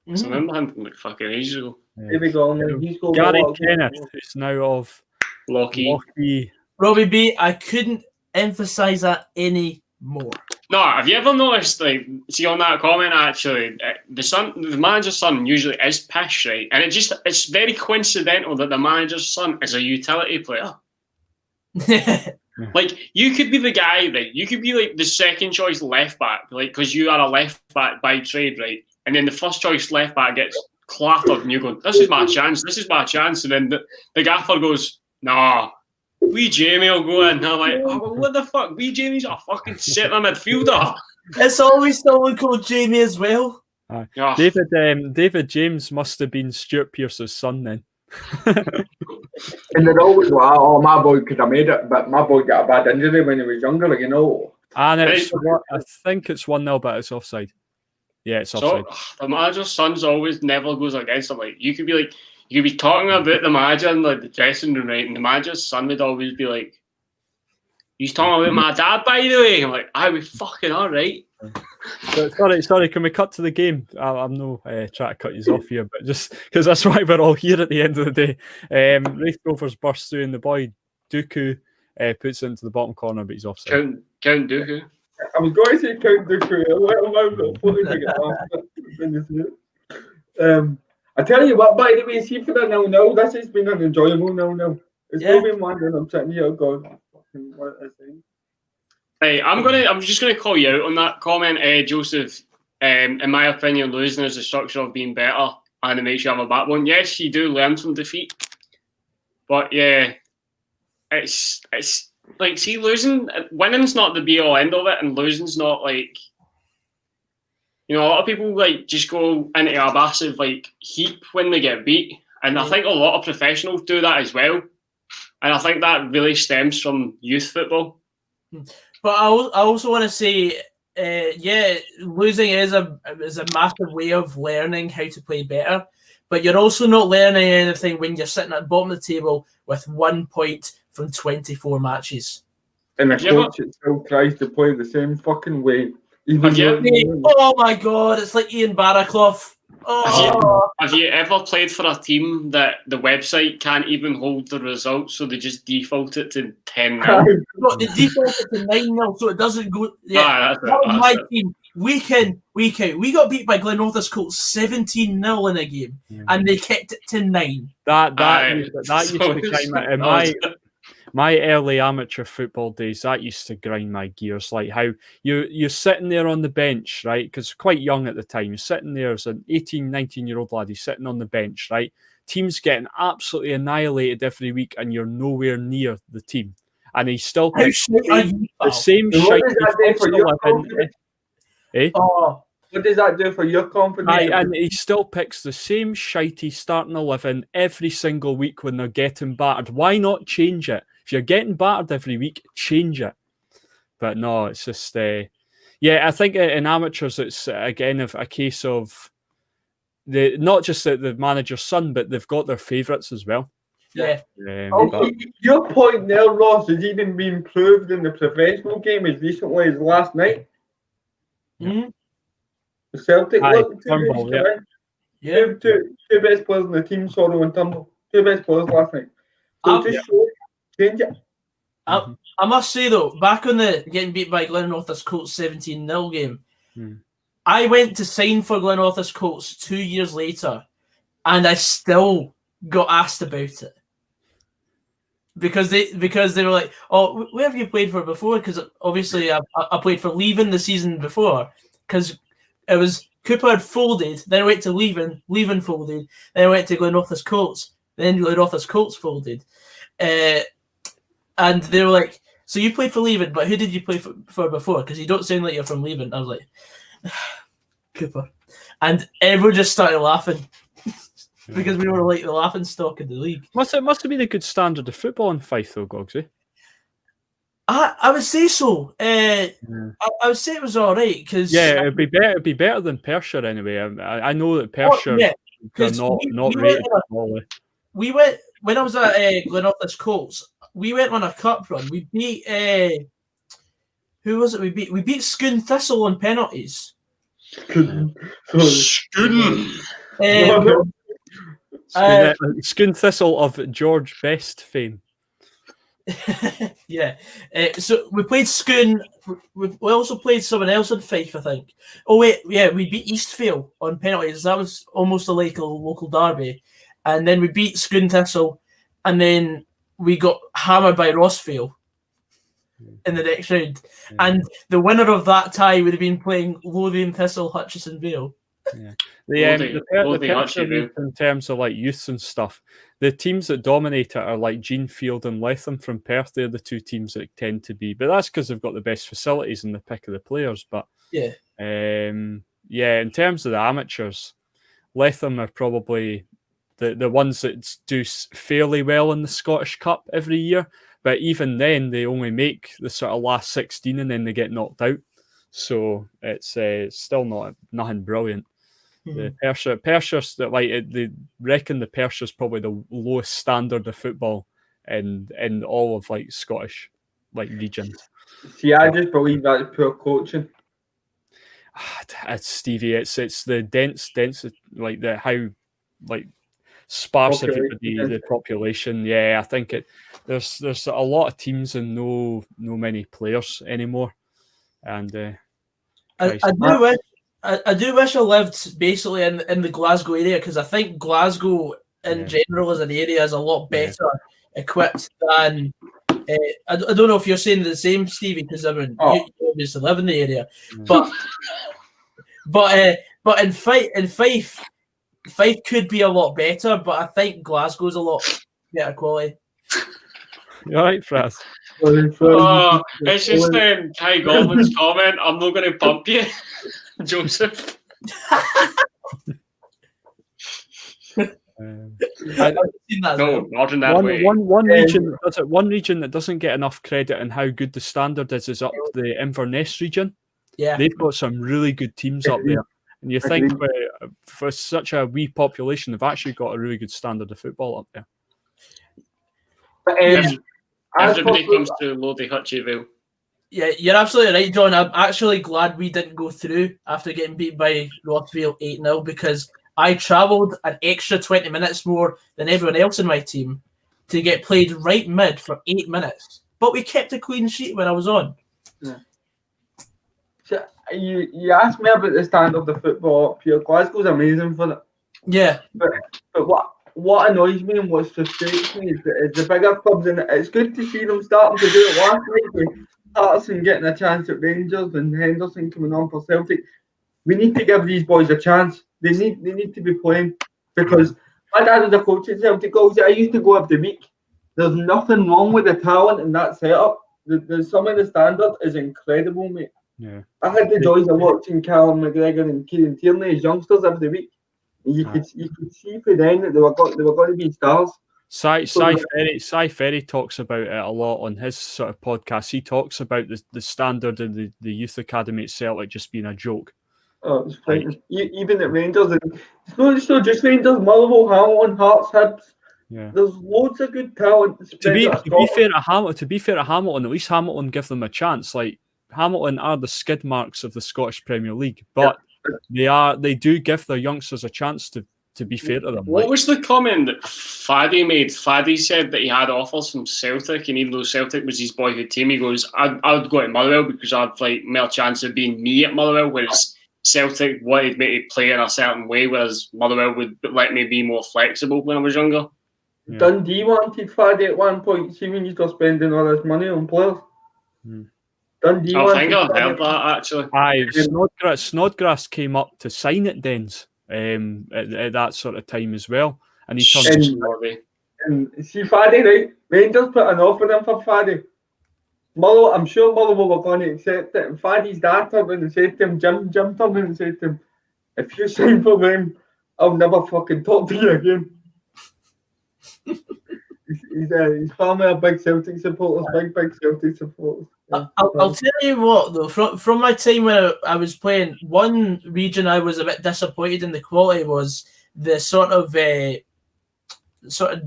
I remember him from like fucking ages ago. David Gormley. He's got Gary Kenneth, who's now of Lockheed. Robbie B, I couldn't emphasise that any more. No, have you ever noticed, like, see on that comment actually, the manager's son usually is pish, right? And it's very coincidental that the manager's son is a utility player. Like, you could be the guy, right? You could be like the second choice left back, like, because you are a left back by trade, right? And then the first choice left back gets clattered, and you go, "This is my chance. This is my chance." And then the gaffer goes, "Nah, wee Jamie will go in." And I'm like, "Oh, what the fuck? Wee Jamie's a fucking centre midfielder." It's always someone called Jamie as well. Yeah. David James must have been Stuart Pearce's son then. And they're always like, "Oh, my boy could have made it," but my boy got a bad injury when he was younger, like, you know. And I think it's 1-0, but it's offside. Yeah, it's offside. So the manager's son's always never goes against him. Like, you could be talking about the manager in like the dressing room, right? And the manager's son would always be like, "He's talking about my dad, by the way." I'm like, "I was fucking alright." Sorry. Can we cut to the game? I'm no trying to cut you off here, but just because that's why we're all here at the end of the day. Raith Rovers burst through, and the boy Dooku puts it into the bottom corner, but he's offside. Count Dooku. I was going to say Count Dooku. I tell you what, by the way, see for that 0-0, this has been an enjoyable 0-0. It's not been one, and I'm sitting here going, what is it? Hey, I'm just gonna call you out on that comment, Joseph. In my opinion, losing is the structure of being better, and it makes you have a backbone. Yes, you do learn from defeat, but yeah, it's like, see, winning's not the be all end of it, and losing's not like, you know, a lot of people like just go into a massive like heap when they get beat, and I think a lot of professionals do that as well, and I think that really stems from youth football. But I also want to say, losing is a massive way of learning how to play better. But you're also not learning anything when you're sitting at the bottom of the table with 1 point from 24 matches. And the Yeah, but- coach still tries to play the same fucking way. Even Have you- though Oh my God, it's like Ian Barraclough. Oh, Have you ever played for a team that the website can't even hold the results, so they just default it to 10-0? no, the default is to 9-0, so it doesn't go. Yeah, That's it, that was that's my it. team. Week in, week out. We got beat by Glenrothes Colts 17-0 in a game, and they kept it to 9. That used to grind my early amateur football days. That used to grind my gears. Like how you're sitting there on the bench, right? Because quite young at the time. You're sitting there as an 18, 19-year-old lad. He's sitting on the bench, right? Team's getting absolutely annihilated every week, and you're nowhere near the team. And he still How picks shit are you, the pal? same So what shite. does that do for your confidence? Oh, What does that do for your confidence? And he still picks the same shitey starting 11 every single week when they're getting battered. Why not change it? If you're getting battered every week, change it. But no, it's just... I think in amateurs, it's again a case of not just the manager's son, but they've got their favourites as well. yeah. But Your point there, Ross, has even been proved in the professional game as recently as last night. Mhm. The Celtic Aye, looked Turnbull, two, Yeah. two best players in the team, Sorrow and Turnbull. Two best players last night. So just show it, change it. I must say though, back on the getting beat by Glenrothes Colts 17-0 game, I went to sign for Glenrothes Colts 2 years later, and I still got asked about it because they were like, "Oh, where have you played for before?" Because obviously I played for Leaving the season before because it was Cooper had folded, then I went to Leaving folded, then I went to Glenrothes Colts, then Glenrothes Colts folded, and they were like, "So you played for Leaving, but who did you play for before? Because you don't sound like you're from Leaving." I was like, Cooper, and everyone just started laughing because we were like the laughing stock in the league. must have been a good standard of football in Fife though, Gogsy. I would say so. I would say it was all right because It'd be better than Perthshire anyway. I know that Perthshire are not rated poorly. We went when I was at Glenrothes Colts. We went on a cup run. We beat who was it? We beat Scone Thistle on penalties. Scone Thistle of George Best fame. Yeah. So we played Scone. We also played someone else in Fife, I think. Oh wait, yeah, we beat Eastvale on penalties. That was almost like a local derby, and then we beat Scone Thistle, and then we got hammered by Rossvale in the next round. And the winner of that tie would have been playing Lothian Thistle Hutchison Vale. The Perthshire League in terms of like youths and stuff, the teams that dominate it are like Genefield and Letham from Perth. They're the two teams that tend to be, but that's because they've got the best facilities and the pick of the players. But in terms of the amateurs, Letham are probably the ones that do fairly well in the Scottish Cup every year. But even then, they only make the sort of last 16 and then they get knocked out. So it's still nothing brilliant. The Perthshire's that they reckon the Perthshire's probably the lowest standard of football in all of like Scottish like regions. See, I just believe that's poor coaching. It's Stevie. It's the dense like the how like sparse the population. Yeah, I think there's a lot of teams and no many players anymore. And I do wish I lived basically in the Glasgow area because I think Glasgow in general as an area is a lot better equipped than. I don't know if you're saying the same, Stevie, because you obviously live in the area, but in Fife could be a lot better, but I think Glasgow's a lot better quality. You all right, Fraz? It's just Kai Gorman's comment. I'm not going to pump you, Joseph. Not in that way. One region that doesn't get enough credit and how good the standard is up the Inverness region. Yeah, they've got some really good teams up there, and you think for such a wee population, they've actually got a really good standard of football up there. But Everybody comes through Lodi Hutchie. Yeah, you're absolutely right, John. I'm actually glad we didn't go through after getting beat by Rossco 8-0 because I travelled an extra 20 minutes more than everyone else in my team to get played right mid for 8 minutes. But we kept a clean sheet when I was on. Yeah. So you asked me about the standard of football up here. Glasgow's amazing for it. Yeah. But what annoys me and what frustrates me is the bigger clubs, and it's good to see them starting to do it last night with Patterson getting a chance at Rangers and Henderson coming on for Celtic. We need to give these boys a chance. They need to be playing because my dad was a coach at Celtic. I used to go up the week. There's nothing wrong with the talent in that setup. Some of the standard is incredible, mate. Yeah. I had the joys of watching Callum McGregor and Kieran Tierney as youngsters every week. And you could see for them that they were going to be stars. Cy Ferry talks about it a lot on his sort of podcast. He talks about the standard of the youth academy at Celtic just being a joke. Oh, it's frightening. Even at Rangers, and it's not just Rangers, Motherwell, Hamilton, Hearts, Hibs. Yeah. There's loads of good talent. To be fair to Hamilton, at least Hamilton give them a chance. Like Hamilton are the skid marks of the Scottish Premier League, but they do give their youngsters a chance to be fair to them. What was the comment that Faddy made? Faddy said that he had offers from Celtic, and even though Celtic was his boyhood team, he goes, I'd go to Motherwell because I'd like more chance of being me at Motherwell, whereas Celtic wanted me to play in a certain way, whereas Motherwell would let me be more flexible when I was younger. Yeah. Dundee wanted Faddy at one point. See when you start spending all this money on players. Dundee I think I've heard that actually. Snodgrass came up to sign at Dens at that sort of time as well, and he turned. And see Faddy, right? Rangers put an offer in for Faddy. I'm sure Motherwell were going to accept it. And Faddy's dad turned and said to him, Jim turned and said to him, if you sign for them, I'll never fucking talk to you again. His family are big Celtic supporters, big Celtic supporters. Yeah. I'll tell you what, though, from my time when I was playing, one region I was a bit disappointed in the quality was the sort of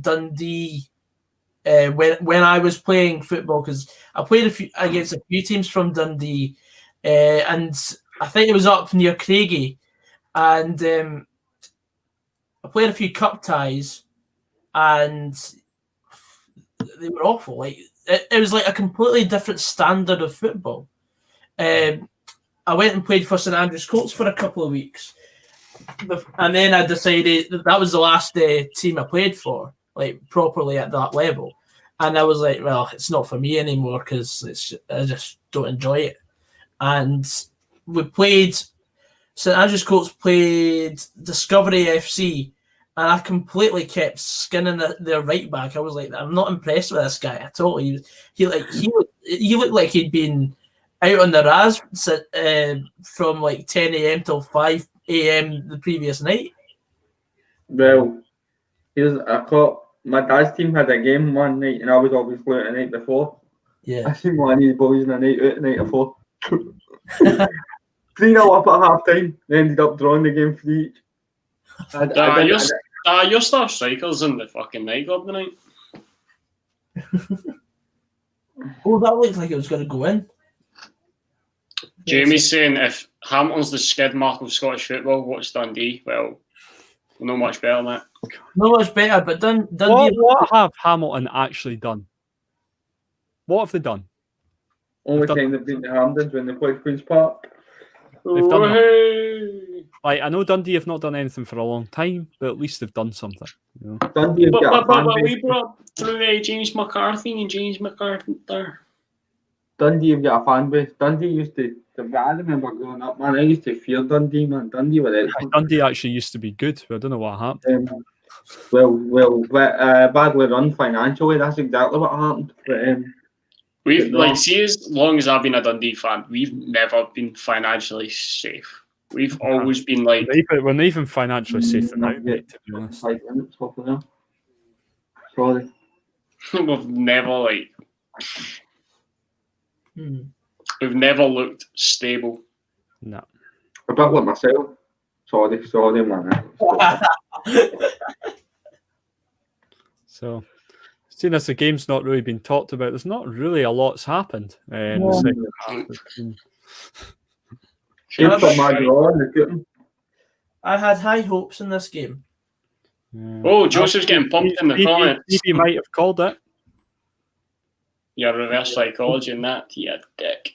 Dundee. When I was playing football, because I played against a few teams from Dundee, and I think it was up near Craigie, and I played a few cup ties, and they were awful. Like it was like a completely different standard of football. I went and played for St Andrews Colts for a couple of weeks, and then I decided that was the last team I played for, like properly at that level. And I was like, well, it's not for me anymore because I just don't enjoy it. And we played, St Andrews Colts played Discovery FC, and I completely kept skinning their right back. I was like, I'm not impressed with this guy at all. He looked like he'd been out on the Raz from like 10 a.m. till 5 a.m. the previous night. Well, I caught. My dad's team had a game one night, and I was obviously out the night before. Yeah. I seen one of these boys in the night out the night before. 3-0 up at half time. They ended up drawing the game 3 each. Your star strikers in the fucking nightclub tonight. Oh, that looked like it was going to go in. Jamie's saying if Hamilton's the skid mark of Scottish football, what's Dundee? Well, not much better than that. Not much better, but Dundee. What have Hamilton actually done? What have they done? Only time they've been to Hampden when they played Queen's Park. They've done that. Like, I know Dundee have not done anything for a long time, but at least they've done something. You know? Dundee have got a fan but base. we brought through James McCarthy and James McCarthy. Dundee have got a fan base. Dundee used to. I remember growing up, man. I used to fear Dundee, man. Dundee were excellent. Dundee actually used to be good. I don't know what happened. Badly run financially. That's exactly what happened. But see, as long as I've been a Dundee fan, we've never been financially safe. We've always been like we're not even financially safe now, mate, to be honest. 5 minutes off of there. Sorry. We've never We've never looked stable. No. A bit like myself. Sorry, man. So seeing as the game's not really been talked about, there's not really a lot's happened in the second half. Good for Maguire. I had high hopes in this game. Yeah. Oh, Joseph's getting pumped in the comments. Stevie might have called it. Your reverse psychology in that, you dick.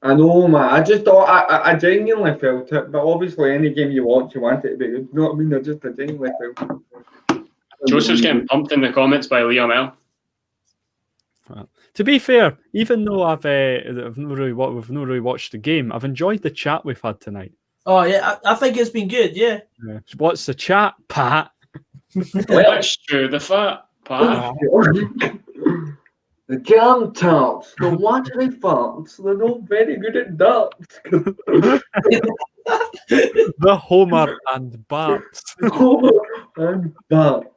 I know, man. I just thought I genuinely felt it, but obviously any game you watch, you want it to be good. You know what I mean? I genuinely felt it. Joseph's getting pumped in the comments by Liam L. To be fair, even though we've not really watched the game, I've enjoyed the chat we've had tonight. Oh yeah, I think it's been good. Yeah. What's the chat, Pat? Let's do the fat, Pat. The jam tarts, the watery farts, they're not very good at darts. The Homer and Barts. Homer and Bart.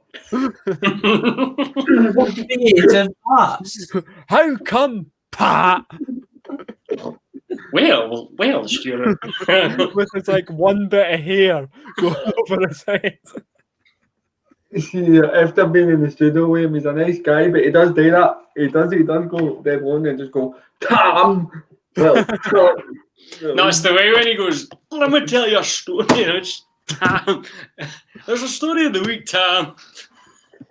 Creative parts. How come, Pat? Well, Stuart. With his like one bit of hair going over his head. See, after being in the studio with him, he's a nice guy, but he does do that. He does go dead long and just go, Tam! Well, No, it's the way when he goes, let me tell you a story. It's Tam. There's a story of the week, Tam.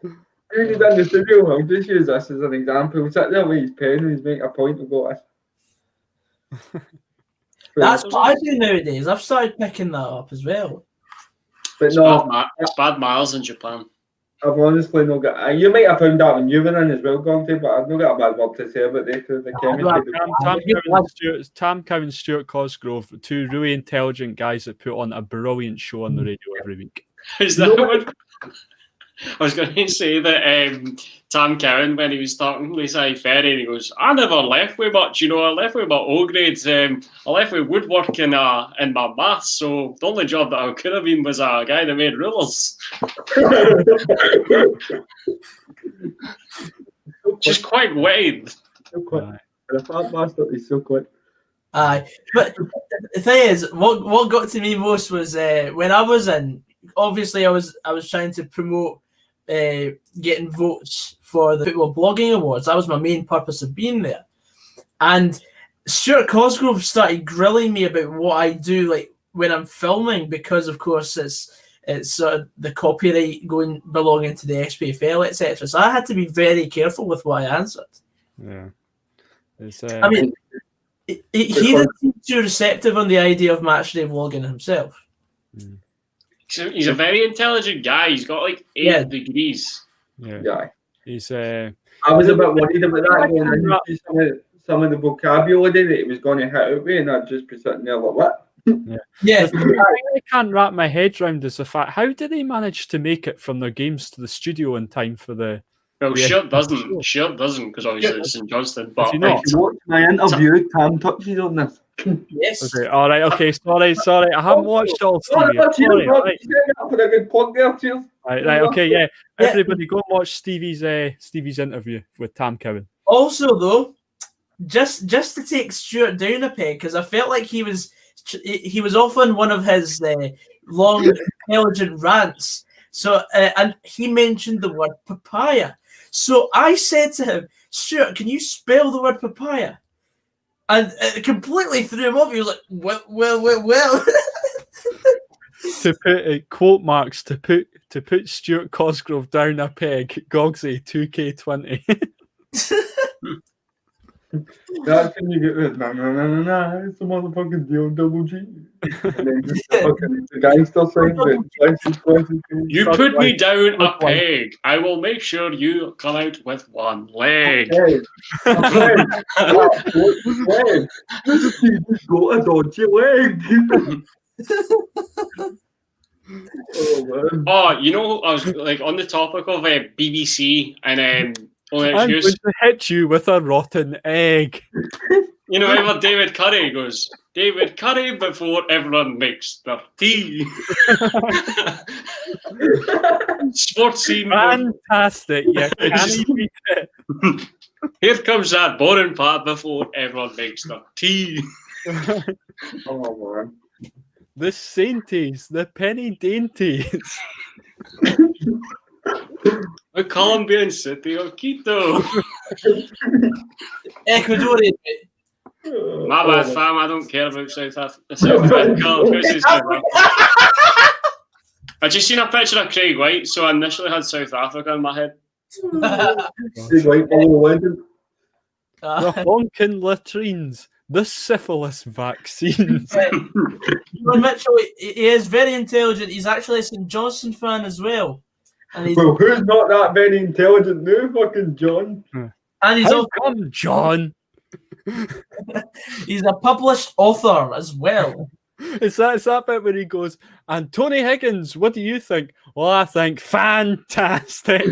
When he's in the studio, I'll just use this as an example. He'll sit there with his pen and he's making a point and go, That's what I do nowadays. I've started picking that up as well. But It's no, it's bad miles in Japan. I've honestly not got. You might have found that when you were in as well, Gonty, but I've not got a bad word to say about the chemistry. Tam Cowan, Stuart Cosgrove, two really intelligent guys that put on a brilliant show on the radio every week. Is that what? I was going to say that Tam Cowan, when he was talking with Si Ferry, he goes, I never left with much, I left with my O grades. I left with woodwork in my maths, so the only job that I could have been was a guy that made rulers. Just quite wide. So quick. The fat bastard is so quick. Aye, but the thing is, what got to me most was when I was in. Obviously, I was trying to promote getting votes for the Football Blogging Awards. That was my main purpose of being there. And Stuart Cosgrove started grilling me about what I do, like when I'm filming, because of course it's sort of the copyright belonging to the SPFL, etc. So I had to be very careful with what I answered. Yeah, I mean, he didn't seem too receptive on the idea of Matchday vlogging himself. Mm. He's a very intelligent guy. He's got like 8 degrees. Yeah. He's. I was a bit worried about that. Some of the vocabulary that he was going to hit out with, and I'd just be sitting there like, what? Yeah. The thing I can't wrap my head around is the fact, how did they manage to make it from their games to the studio in time for the... Well, Shirt doesn't, because obviously it's in Johnston. But if you watch my interview, Tam touches on this. Yes. Okay, all right, okay, sorry. I haven't watched all Stevie. Right, okay, yeah. Everybody go and watch Stevie's interview with Tam Cowan. Also, though, just to take Stuart down a peg, because I felt like he was off on one of his long, intelligent rants. So, and he mentioned the word papaya. So I said to him, Stuart, can you spell the word papaya? And it completely threw him off. He was like, well. To put quote marks to put Stuart Cosgrove down a peg, Gogsy 2K20. That's when you get this, it's a motherfucking deal, double G. And then just the gangster saying that you put me down a peg. I will make sure you come out with one leg. A leg. You've got a dodgy leg. Oh, man. Oh, I was like on the topic of BBC and I'm going to hit you with a rotten egg. Whenever David Curry goes, David Curry before everyone makes their tea. Sports scene. Fantastic. Yeah, can you beat it? Here comes that boring part before everyone makes their tea. Oh, man. The Sainties, the penny dainties. The Colombian city of Quito. Ecuadorian, mate. My bad, fam. I don't care about South Africa. South Africa. I just seen a picture of Craig White, so I initially had South Africa in my head. The honking latrines, the syphilis vaccines. John Mitchell, he is very intelligent. He's actually a St Johnstone fan as well. And he's, Well, who's not that very intelligent now? Fucking John. and he's, How also, come, John? he's a published author as well. It's that bit where he goes, and Tony Higgins, what do you think? Well, I think fantastic.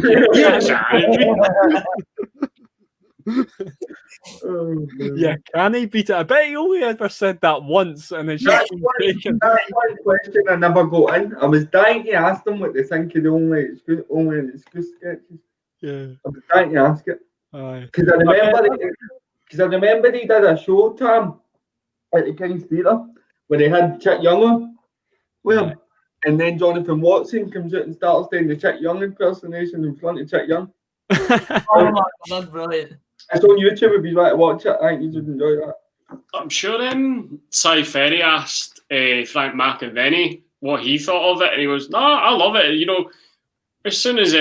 Yeah, can he beat it? I bet he only ever said that once, and it's just been taken. That's one question I never got in. I was dying to ask them what they think of the only excuse sketches. Yeah. I was dying to ask it. Aye. Because I remember he did a show, Tom, at the King's Theatre, where they had Chick Young on. Well, and then Jonathan Watson comes out and starts doing the Chick Young impersonation in front of Chick Young. Oh my God, that's brilliant. It's on YouTube if you'd like to watch it. I think you'd enjoy that. I'm sure Cy Ferry asked Frank McAvenny what he thought of it, and he goes, "No, I love it. You know, as soon as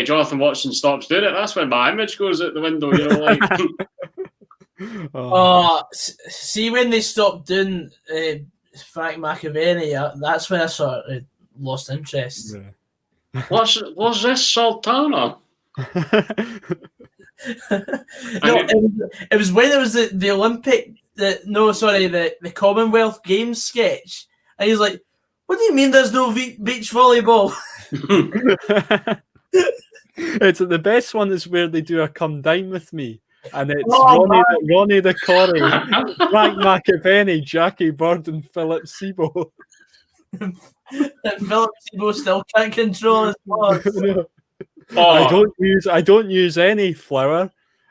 Jonathan Watson stops doing it, that's when my image goes out the window. You know, like." See, when they stopped doing Frank McAvenny, that's when I sort of lost interest. Yeah. Was this Sultana? No, it was when it was the Olympic, the Commonwealth Games sketch, and he's like, "What do you mean there's no beach volleyball?" It's the best one is where they do a "Come Dine with Me," and it's Ronnie the Corey, Frank McAvenny, Jackie Bird, and Philip Sebo. And Philip Sebo still can't control his thoughts. I don't use any flour.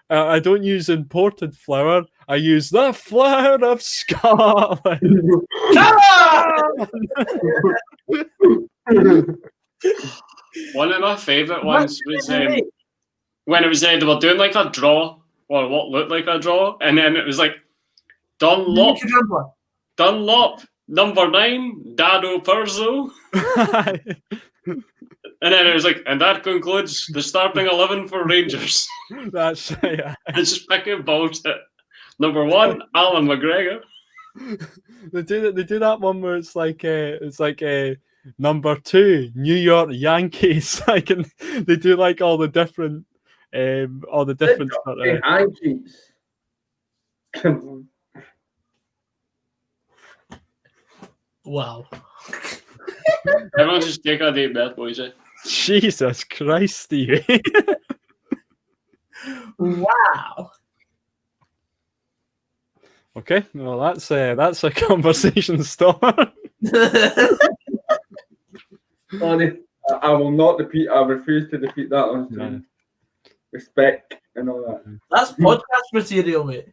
I don't use imported flour. I use the flour of Scotland. One of my favourite ones was when it was they were doing like a draw, or what looked like a draw, and then it was like Dunlop, number 9, Dado Perzo. And then it was like, and that concludes the starting 11 for Rangers. That's It's just picking bullshit. Number 1, Alan McGregor. They do that one where it's like number 2, New York Yankees. Like, and they do like all the different sort of. Wow. Everyone just take a deep breath, boys. Jesus Christ, Stevie. Wow. Okay, well that's a conversation starter. Sorry, I will not repeat. I refuse to repeat that on stream. Respect and all that. That's podcast material, mate.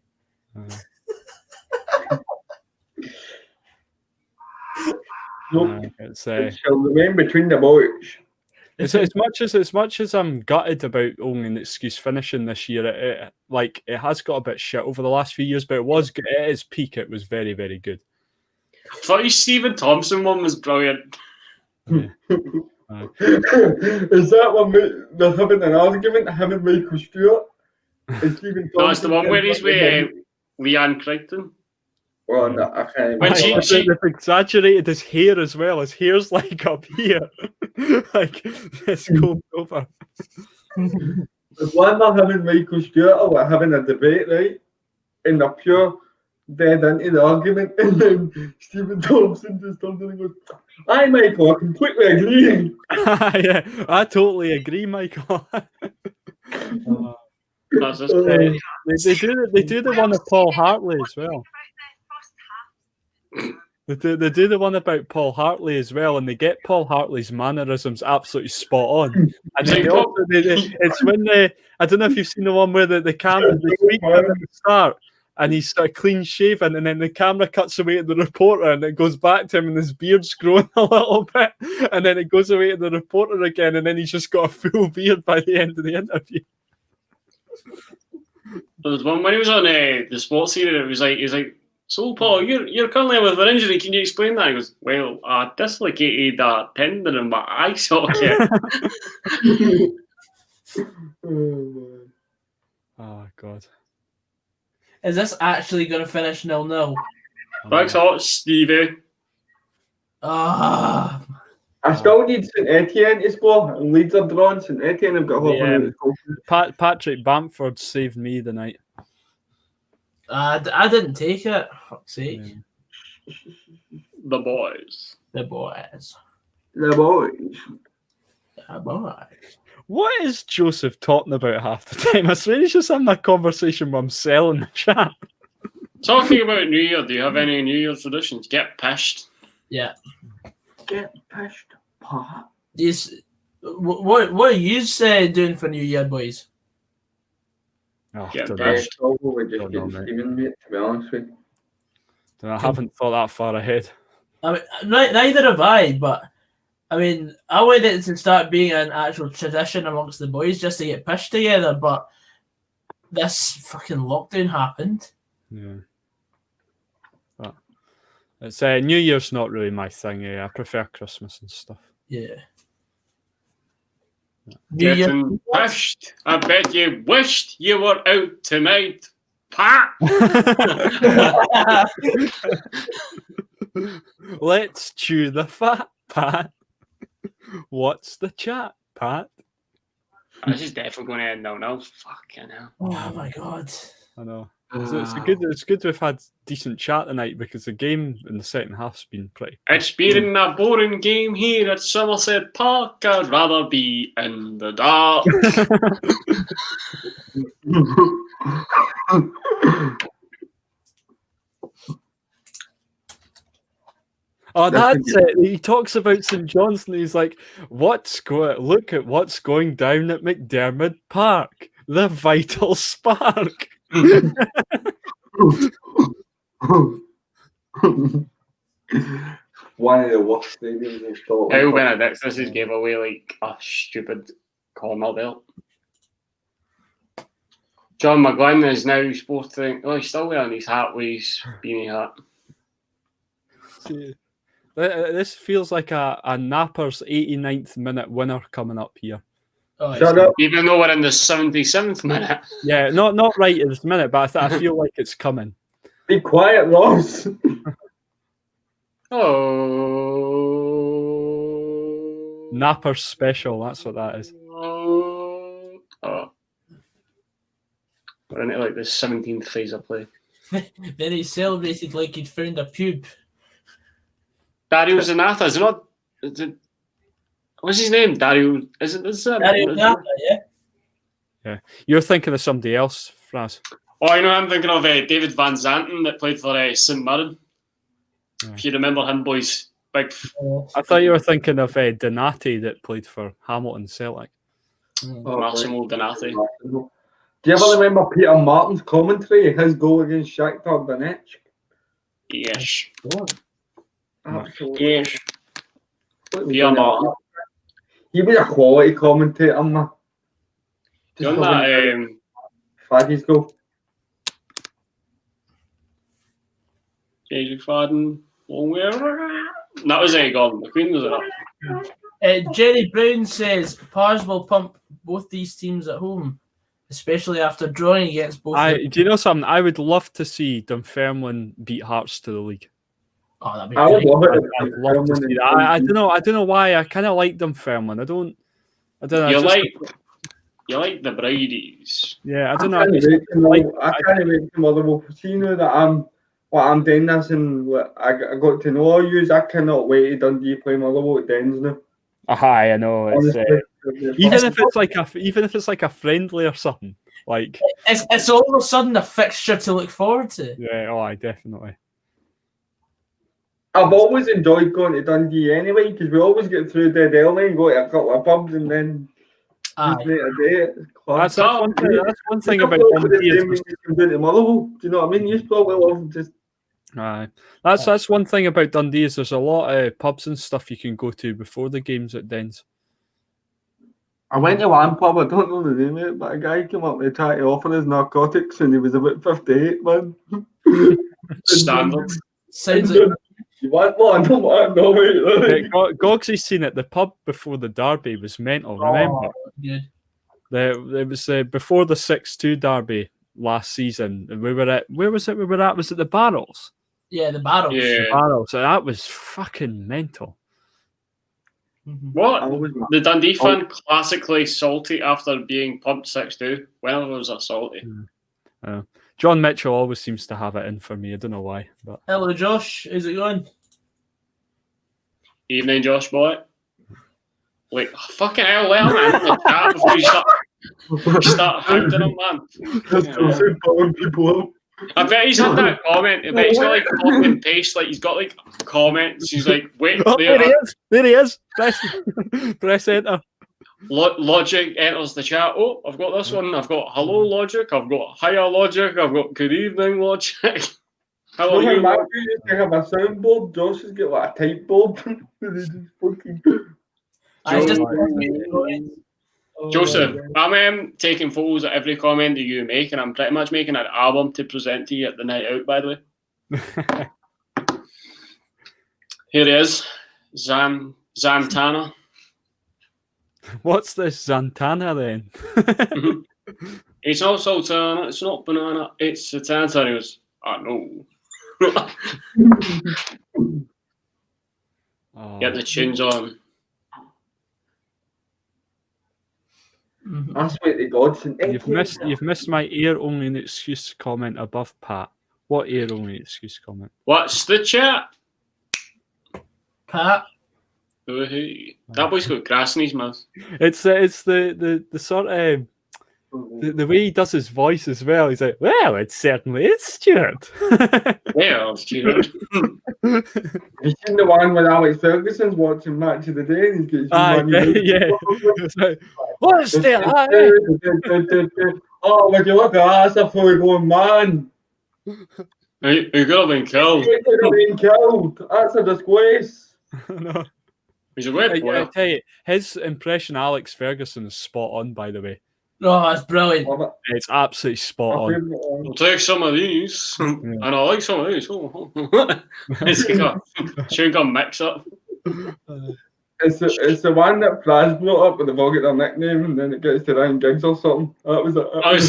It shall remain between the boys. As much as I'm gutted about owning an excuse finishing this year, it has got a bit shit over the last few years, but it was good. At its peak, it was very, very good. I thought your Stephen Thompson one was brilliant. Yeah. Is that one they're having an argument? Him and Michael Stewart? No, it's the one where he's with Leanne Crichton. Well, no, I can't. When They've exaggerated his hair as well. His hair's like up here, like it's combed over. There's one they're having Michael Stewart are having a debate, right? And they're pure dead into the argument, and then Stephen Thompson just turns and goes, "Aye, Michael, I completely agree." Yeah, I totally agree, Michael. That's just They do the one of Paul Hartley as well. They do the one about Paul Hartley as well, and they get Paul Hartley's mannerisms absolutely spot on. And then it's when I don't know if you've seen the one where the camera they speak at the start, and he's sort of clean shaven, and then the camera cuts away to the reporter, and it goes back to him, and his beard's growing a little bit, and then it goes away to the reporter again, and then he's just got a full beard by the end of the interview. There was one when he was on the sports series. It was like he's like, so Paul, you're currently with an injury. Can you explain that? He goes, well, I dislocated a tendon in my eye socket. Oh God. Is this actually going to finish 0-0? Thanks a lot, Stevie. Ah, I still need St Etienne to score, and Leeds are drawn. St Etienne have got Patrick Bamford saved me the night. I didn't take it. Fuck's sake. Yeah. The boys. The boys. The boys. The boys. What is Joseph talking about half the time? I swear he's just having a conversation with himself in the chat. Talking about New Year, do you have any New Year traditions? Get pissed. Yeah. Get pissed. What are you doing for New Year, boys? Oh, Get don't pissed. Probably just Don't know, getting mate. Stephen, mate, to be honest with you. know. I haven't thought that far ahead. I mean, neither have I, but I mean, I wanted it to start being an actual tradition amongst the boys just to get pushed together, but this fucking lockdown happened. Yeah. But it's New Year's not really my thing. I prefer Christmas and stuff. Yeah. New Year. Getting pushed. I bet you wished you were out tonight, Pat. Let's chew the fat, Pat. What's the chat, Pat? This is definitely going to end now. Fucking hell. Oh my god. I know. It's good to have had decent chat tonight because the game in the second half's been pretty. It's been a boring game here at Somerset Park. I'd rather be in the dark. Oh, that's it. He talks about St John's and he's like, look at what's going down at McDermott Park. The vital spark. One of the worst stadiums in Scotland. How Benedict, this is gave away like a stupid corner belt. John McGlynn is now supposed to think, he's still wearing his hat with his beanie hat. See, this feels like a Napper's 89th minute winner coming up here. Oh, Shut up. Even though we're in the 77th minute. Yeah, not right at this minute, but I feel like it's coming. Be quiet, Ross. Oh. Napper's special, that's what that is. Oh. We're into like the 17th phase of play. Then he celebrated like he'd found a pube. Dario Zanata, is it not? What's his name? Dario. Is it? Dario Zappa, yeah. You're thinking of somebody else, Fraz. Oh, I know. I'm thinking of David Van Zanten that played for St Mirren. Yeah. If you remember him, boys. Big. I thought you were thinking of Donati that played for Hamilton Celtic. Massimo Donati. Do you ever remember Peter Martin's commentary? His goal against Shakhtar Donetsk? Yes. Absolutely. Yes. Peter Martin. He was a quality commentator, man. You on that? Faggy's goal. Jason Fadden. That was Gordon McQueen, was it? Jerry Brown says Pars will pump both these teams at home, especially after drawing against both. Do you know something? I would love to see Dunfermline beat Hearts to the league. Oh, that'd be I would great. love it. I'd love to see that. I don't know why. I kind of like Dunfermline. I don't know. You like the Bridies. Yeah, I don't know. I can't wait tomorrow. See now that I'm doing this and I got to know all yous. I cannot wait to Dundee play Motherwell at Dens now. I know. It's, Honestly, even if it's like a friendly or something. Like it's all of a sudden a fixture to look forward to. yeah, definitely. I've always enjoyed going to Dundee anyway because we always get through Dead Early and go to a couple of pubs and then Aye. That's one thing about Dundee. You can do to Motherwell. Do you know what I mean? You probably love just. Aye. That's one thing about Dundee is there's a lot of pubs and stuff you can go to before the games at Dens. I went to one pub, I don't know the name of it, but a guy came up and tried to offer us narcotics and he was about 58, man. Standard. Sounds like You want one? I don't want no mate. Gogsy's seen it. The pub before the derby was mental, remember? good. It was before the 6-2 derby last season. And we were at, where was it we were at? Was it the Barrels? Yeah, the Barrels. Yeah. The Barrels. And that was fucking mental. What? The Dundee fan classically salty after being pumped 6-2. When was that salty? John Mitchell always seems to have it in for me. I don't know why. But Hello, Josh. How's it going? Evening, Josh boy. Like, fucking hell, let him in the chat before you start hounding him, man. That's pulling people up. I bet he's had that comment. I bet he's got like copy and paste. Like he's got like comments. He's like, wait, there he is. There he is. Press enter. Logic enters the chat. Oh, I've got this one. I've got hello Logic. I've got hiya Logic. I've got good evening Logic. How are you? You used to have a soundboard. Josh has got like a type board. Joseph, I'm taking photos of every comment that you make, and I'm pretty much making an album to present to you at the night out, by the way. Here he is, Zantana. What's this Zantana then? It's not sultana, it's not banana, it's Santana. He was, I know. Get the tunes on. I swear to God, you've missed my ear only an excuse comment above Pat. What ear only excuse comment? What's the chat? Pat. Oh, hey. That boy's got grass in his mouth. It's the sort of the way he does his voice as well. He's like, well, it certainly is, Stuart. Well, Stuart. Have you seen the one where Alex Ferguson's watching Match of the Day and he's got his yeah. What's that? Oh, would you look at that? That's a fully going man. He could have been killed. He could have been killed. That's a disgrace. No. He's a web player. I tell you, his impression of Alex Ferguson is spot on, by the way. Oh, that's brilliant. It's absolutely spot on. I'll take some of these, and I like some of these. It's like a chewing gum mix-up. It's the one that Fraz brought up where they've all got their nickname and then it gets to Ryan Giggs or something. That was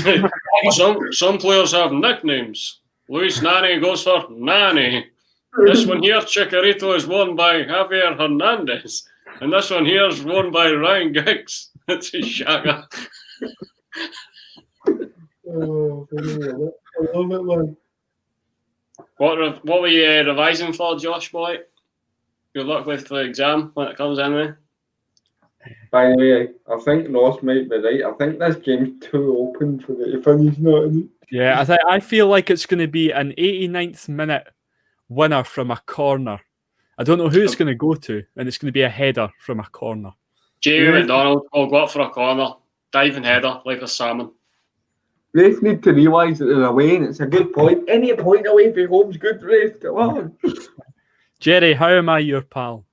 it. Some players have nicknames. Luis Nani goes for Nani. This one here, Chicharito, is won by Javier Hernandez. And this one here is won by Ryan Giggs. That's his shagger. Oh, I love it, man. What were you revising for, Josh boy? Good luck with the exam when it comes anyway. By the way, I think Ross might be right. I think this game's too open for it to finish, not in it. Yeah, I feel like it's going to be an 89th minute winner from a corner. I don't know who it's going to go to, and it's going to be a header from a corner. Jamie McDonald will go up for a corner, diving header like a salmon. Raith need to realise that they're away, and it's a good point. Any point away from home's good, Raith. Come on. Jerry, how am I your pal?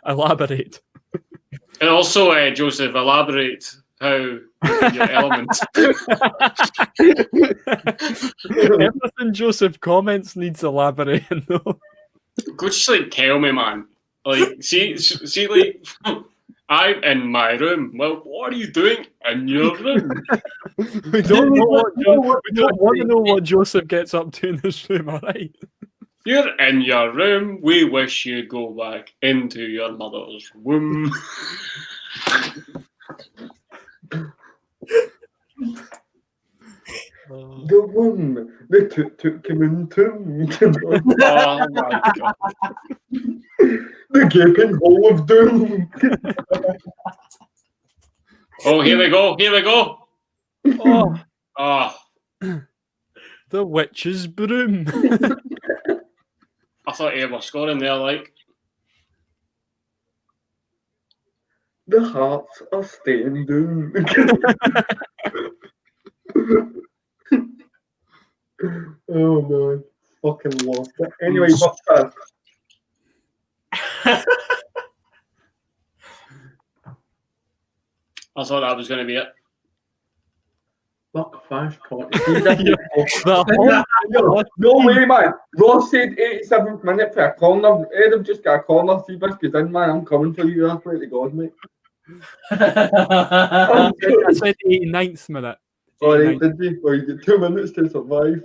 Elaborate. And also, Joseph, elaborate how your element. Everything Joseph comments needs elaborating, though. Could just like tell me, man? Like, see, like, I'm in my room. Well, what are you doing in your room? We don't want to know what Joseph gets up to in this room, all right? You're in your room. We wish you'd go back into your mother's womb. The womb, they took him into. Oh my god. The gaping hole of doom. Oh, here we go. Oh, the witch's broom. I thought you were scoring there, like. The Hearts are staying down. Oh man, fucking lost it. Anyway, what's that? I thought that was going to be it. Fuck, fast talk. The No way, man. Ross said 87th minute for a corner. Adam just got a corner. See, biscuits in, man. I'm coming for you. I swear to God, mate. I said 89th minute. Alright, did you? Well, you get 2 minutes to survive.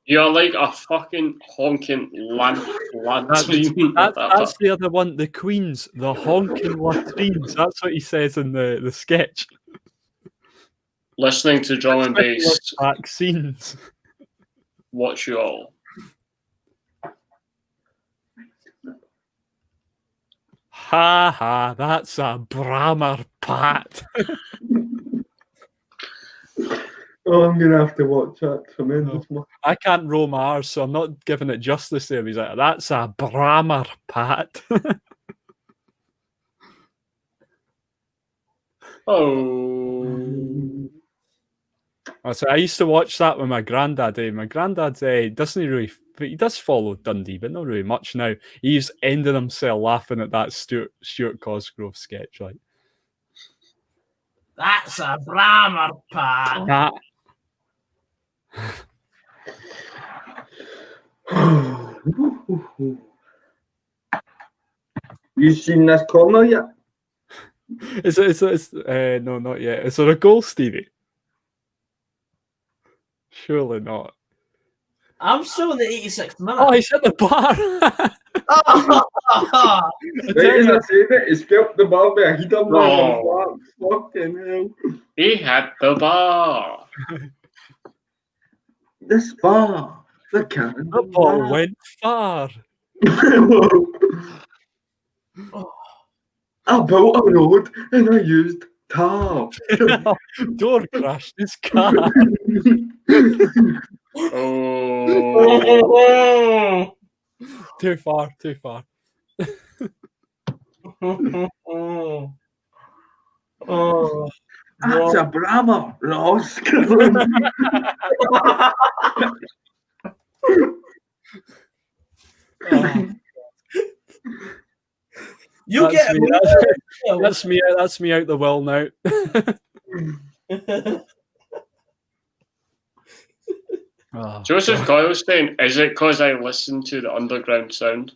You're like a fucking honking latrine. That's the other one, the Queens, the honking latrines. That's what he says in the sketch. Listening to drum and bass. Vaccines. Watch you all. Ha ha, that's a Brammer Pat. Oh, I'm gonna have to watch that. Tremendous. No. I can't roll my R's, so I'm not giving it justice there. He's like, that's a Brammer Pat. Oh. So I used to watch that with my granddad. My granddad doesn't really, he does follow Dundee, but not really much now. He's ending himself laughing at that Stuart Cosgrove sketch. Like, that's a Brammer Pat. You seen this corner yet? No, not yet. Is there a goal, Stevie? Surely not. I'm still in the 86th minute. Oh, he's at the bar. Right as I said it, he scalped the bar there. He done that. Fucking hell. He had the bar. This bar. The cannon. The ball went far. I built a road and I used tar. Door crashed his car. Oh. Too far. That's a Brammer, Ross. You that's get me, that's me out the well now. Joseph Coyle's saying, is it because I listen to the underground sound?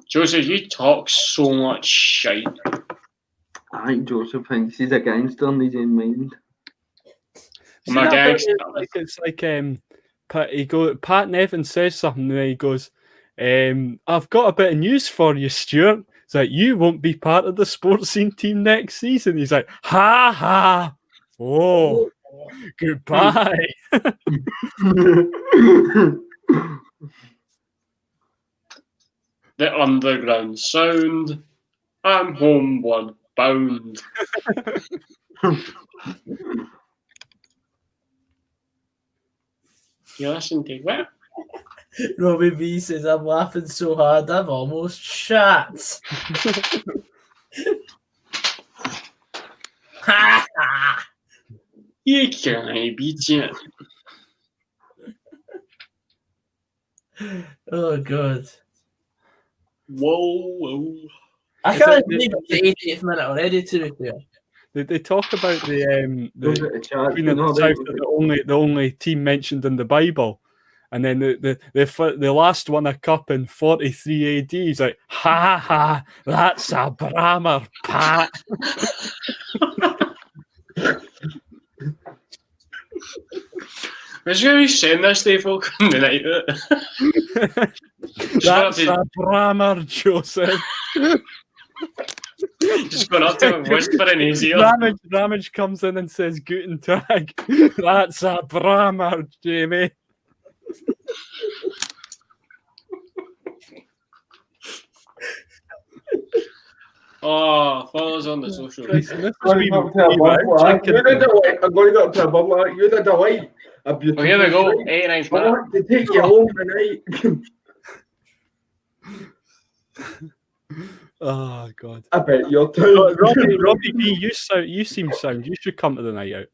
Joseph, you talk so much shite. I think Joseph thinks he's a gangster in his own mind. I'm a gangster. It's like Pat Nevin says something and he goes, I've got a bit of news for you, Stuart. It's like, you won't be part of the sports scene team next season. He's like, ha ha. Oh, goodbye. The underground sound. I'm homeward bound. You listen to what? Robbie B says, I'm laughing so hard I've almost shat. You can't beat it. Oh, God. Whoa. I can't believe it's the 80th minute already, to be fair. They talk about the Queen of the South, the only team mentioned in the Bible. And then the last won a cup in 43 AD. He's like, ha ha, that's a Brammer Pat. Was you going to be saying this, Dave? Welcome tonight. That's a Brammer, Joseph. Just going up to him, whispering in his ear. Ramage comes in and says, Guten Tag. That's a Brammer, Jamie. Oh, follow us on the social media. I'm going to go up to a bubble. You're the delight. Oh, here we go. 89th I want to take you home tonight. Oh God. I bet you're too. Robbie B, you seem sound. You should come to the night out.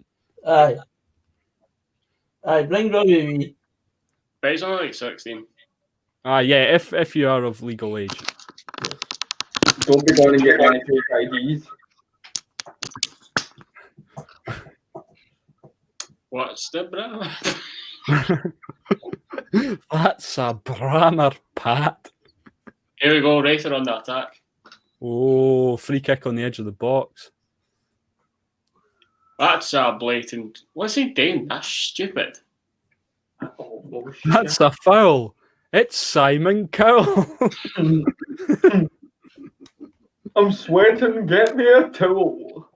Aye, bring Robbie V. But he's only like 16. Yeah, if you are of legal age. Don't be going to get any fake IDs. What's the bro? That's a Brammer, Pat. Here we go, Raith are on the attack. Oh, free kick on the edge of the box. That's a blatant. What's he doing? That's stupid. Oh, That's a foul. It's Simon Cowell. I'm sweating. Get me a towel.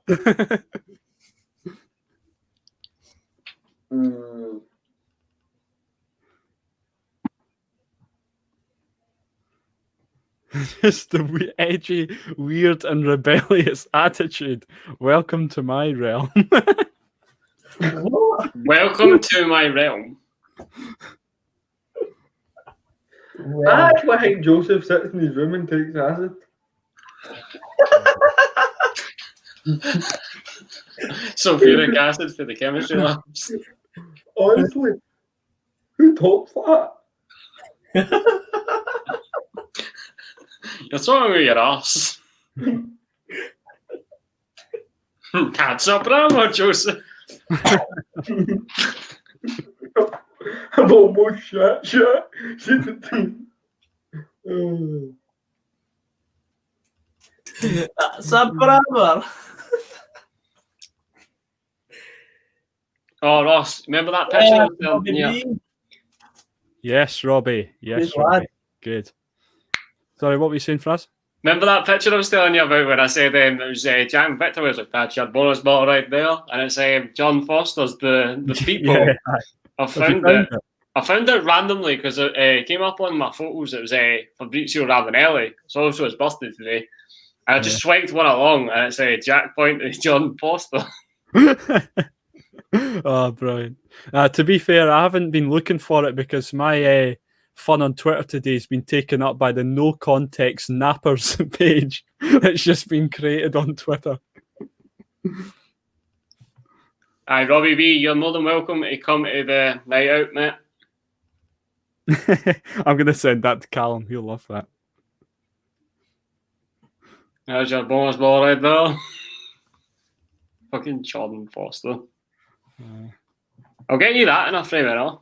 Just the edgy, weird, and rebellious attitude. Welcome to my realm. Welcome to my realm. I actually think Joseph sits in his room and takes acid. Sulfuric acid for the chemistry labs. Honestly, who tops that? You're talking with your ass. That's a Brahma, Joseph. I've almost shit. That's a brother. Oh, Ross, remember that picture? I was telling you? Yes, Robbie. Yes, Good Robbie. lad. Good. Sorry, what were you saying, Fraz? Remember that picture I was telling you about when I said it was Jack and Victor was like, that's your bonus ball right there, and it's John Foster's the people. Yeah. I found it randomly because it came up on my photos. It was Fabrizio Ravanelli. It's also his birthday today. And I just swiped one along, and it's Jack pointing to John Foster. Oh, brilliant. To be fair, I haven't been looking for it because my fun on Twitter today has been taken up by the no context nappers page that's just been created on Twitter. Aye, Robbie B, you're more than welcome to come to the night out, mate. I'm going to send that to Callum. He'll love that. There's your bonus ball right there. Fucking Jordan Foster. I'll get you that in a frame,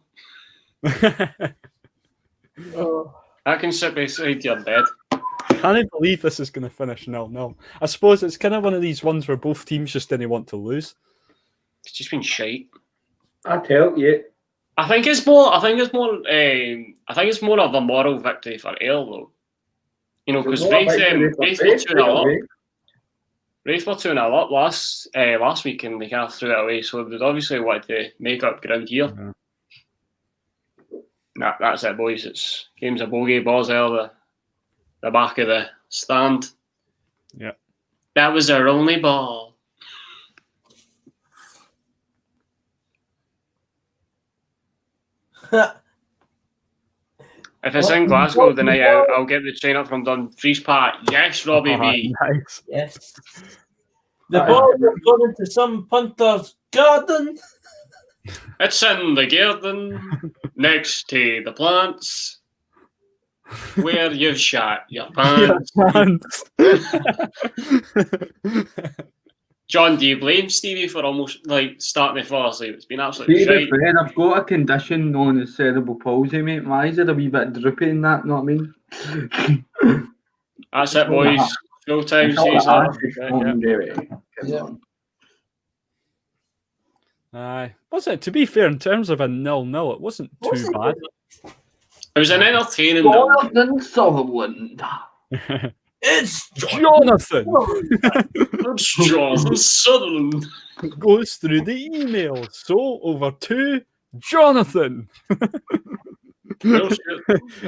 I can sit beside your bed. I can't believe this is going to finish 0-0. I suppose it's kind of one of these ones where both teams just didn't want to lose. It's just been shite. I tell you. I think it's more of a moral victory for Ayr though. You know, because Raith were 2-0 up last week and they kind of threw it away, so they'd obviously wanted to make up ground here. Yeah. Nah, that's it, boys. It's game's a bogey, balls out of the back of the stand. Yeah. That was our only ball. If it's in Glasgow the night out, I'll get the train up from Dumfries Park. Yes, Robbie B. Nice. Yes. The ball is going into some punter's garden. It's in the garden next to the plants where you've shot your pants. John, do you blame Stevie for almost starting to fall asleep? It's been absolutely shite. I've got a condition known as cerebral palsy, mate. My eyes are a wee bit droopy and that, know what I mean? That's it, boys. Full time season. Aye. Was it? To be fair, in terms of a 0-0, it wasn't too bad. It was an entertaining. Jonathan Sutherland. It's Jonathan. It's Jonathan Sutherland. Goes through the email. So over to Jonathan. I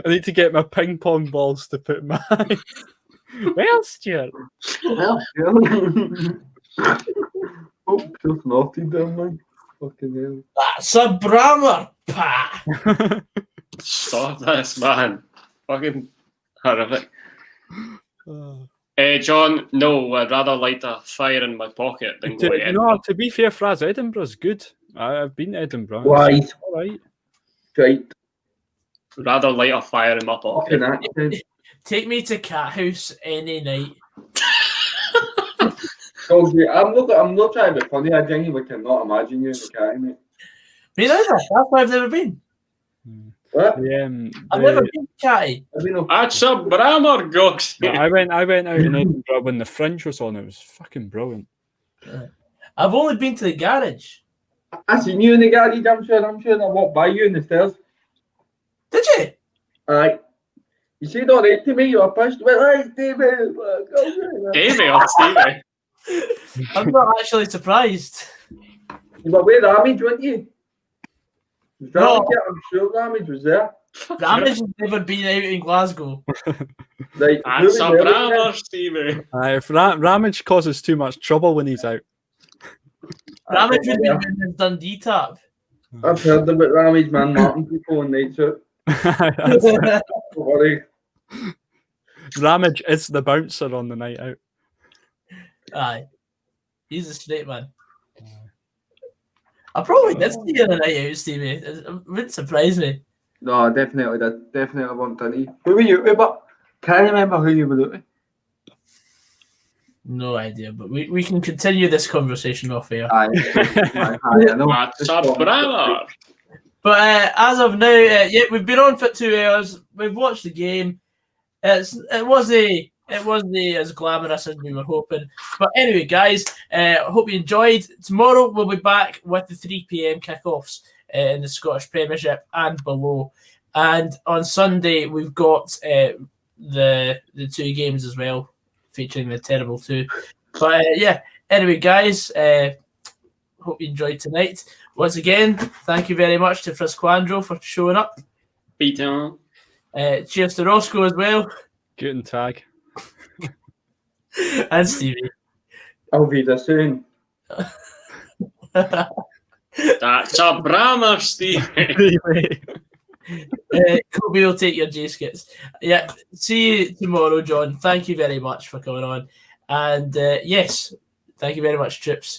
need to get my ping pong balls to put my. Well, Stuart. Well, Stuart. Oh, just naughty, damn man. Fucking hell. That's a Brammer, pa. Stop this, man. Fucking horrific. John, no, I'd rather light a fire in my pocket than go to Edinburgh. No, to be fair, Fraz, Edinburgh's good. I've been to Edinburgh. Right. It's all right. Right. Rather light a fire in my pocket. Fucking accent. Take me to Cat House any night. So, I'm not trying to be funny. I genuinely cannot imagine you in the cat, mate. Me neither. That's why I've never been. What? I've never been to Catty. That's a Brammer, Gox. I went out in Edinburgh when the Fringe was on. It was fucking brilliant. I've only been to the garage. I seen you in the garage, I'm sure I walked by you in the stairs. Did you? Aye. You said all right to me, you were pissed. Well, aye, Stevie. Davey or Stevie? I'm not actually surprised. You were with Ramage, weren't you? No. I'm sure Ramage was there. Ramage has never been out in Glasgow. Right. That's a Brammer, Stevie. If Ramage causes too much trouble when he's out. Ramage would be in his Dundee tap. I've heard about Ramage, man. Martin people on nights out. Don't worry. Ramage is the bouncer on the night out. Aye. He's a straight man. I probably did see you on the night out, Stevie. It wouldn't surprise me. No, I definitely did. Definitely want to eat. Who were you with? But can't remember who you were with. No idea, but we can continue this conversation off air. Aye, I know. That's a Brammer. But as of now, yeah, we've been on for 2 hours. We've watched the game. It wasn't as glamorous as we were hoping. But anyway, guys, hope you enjoyed. Tomorrow we'll be back with the 3 p.m. kickoffs in the Scottish Premiership and below. And on Sunday we've got the 2 games as well, featuring the terrible 2. But yeah, anyway, guys, hope you enjoyed tonight. Once again, thank you very much to Frazqwandro for showing up. Peter. Cheers to Rossco as well. Guten Tag. And Stevie. I'll be the soon. That's a Brammer, Stevie. Kobe will take your J-skits. Yeah, see you tomorrow, John. Thank you very much for coming on. And yes, thank you very much, Trips.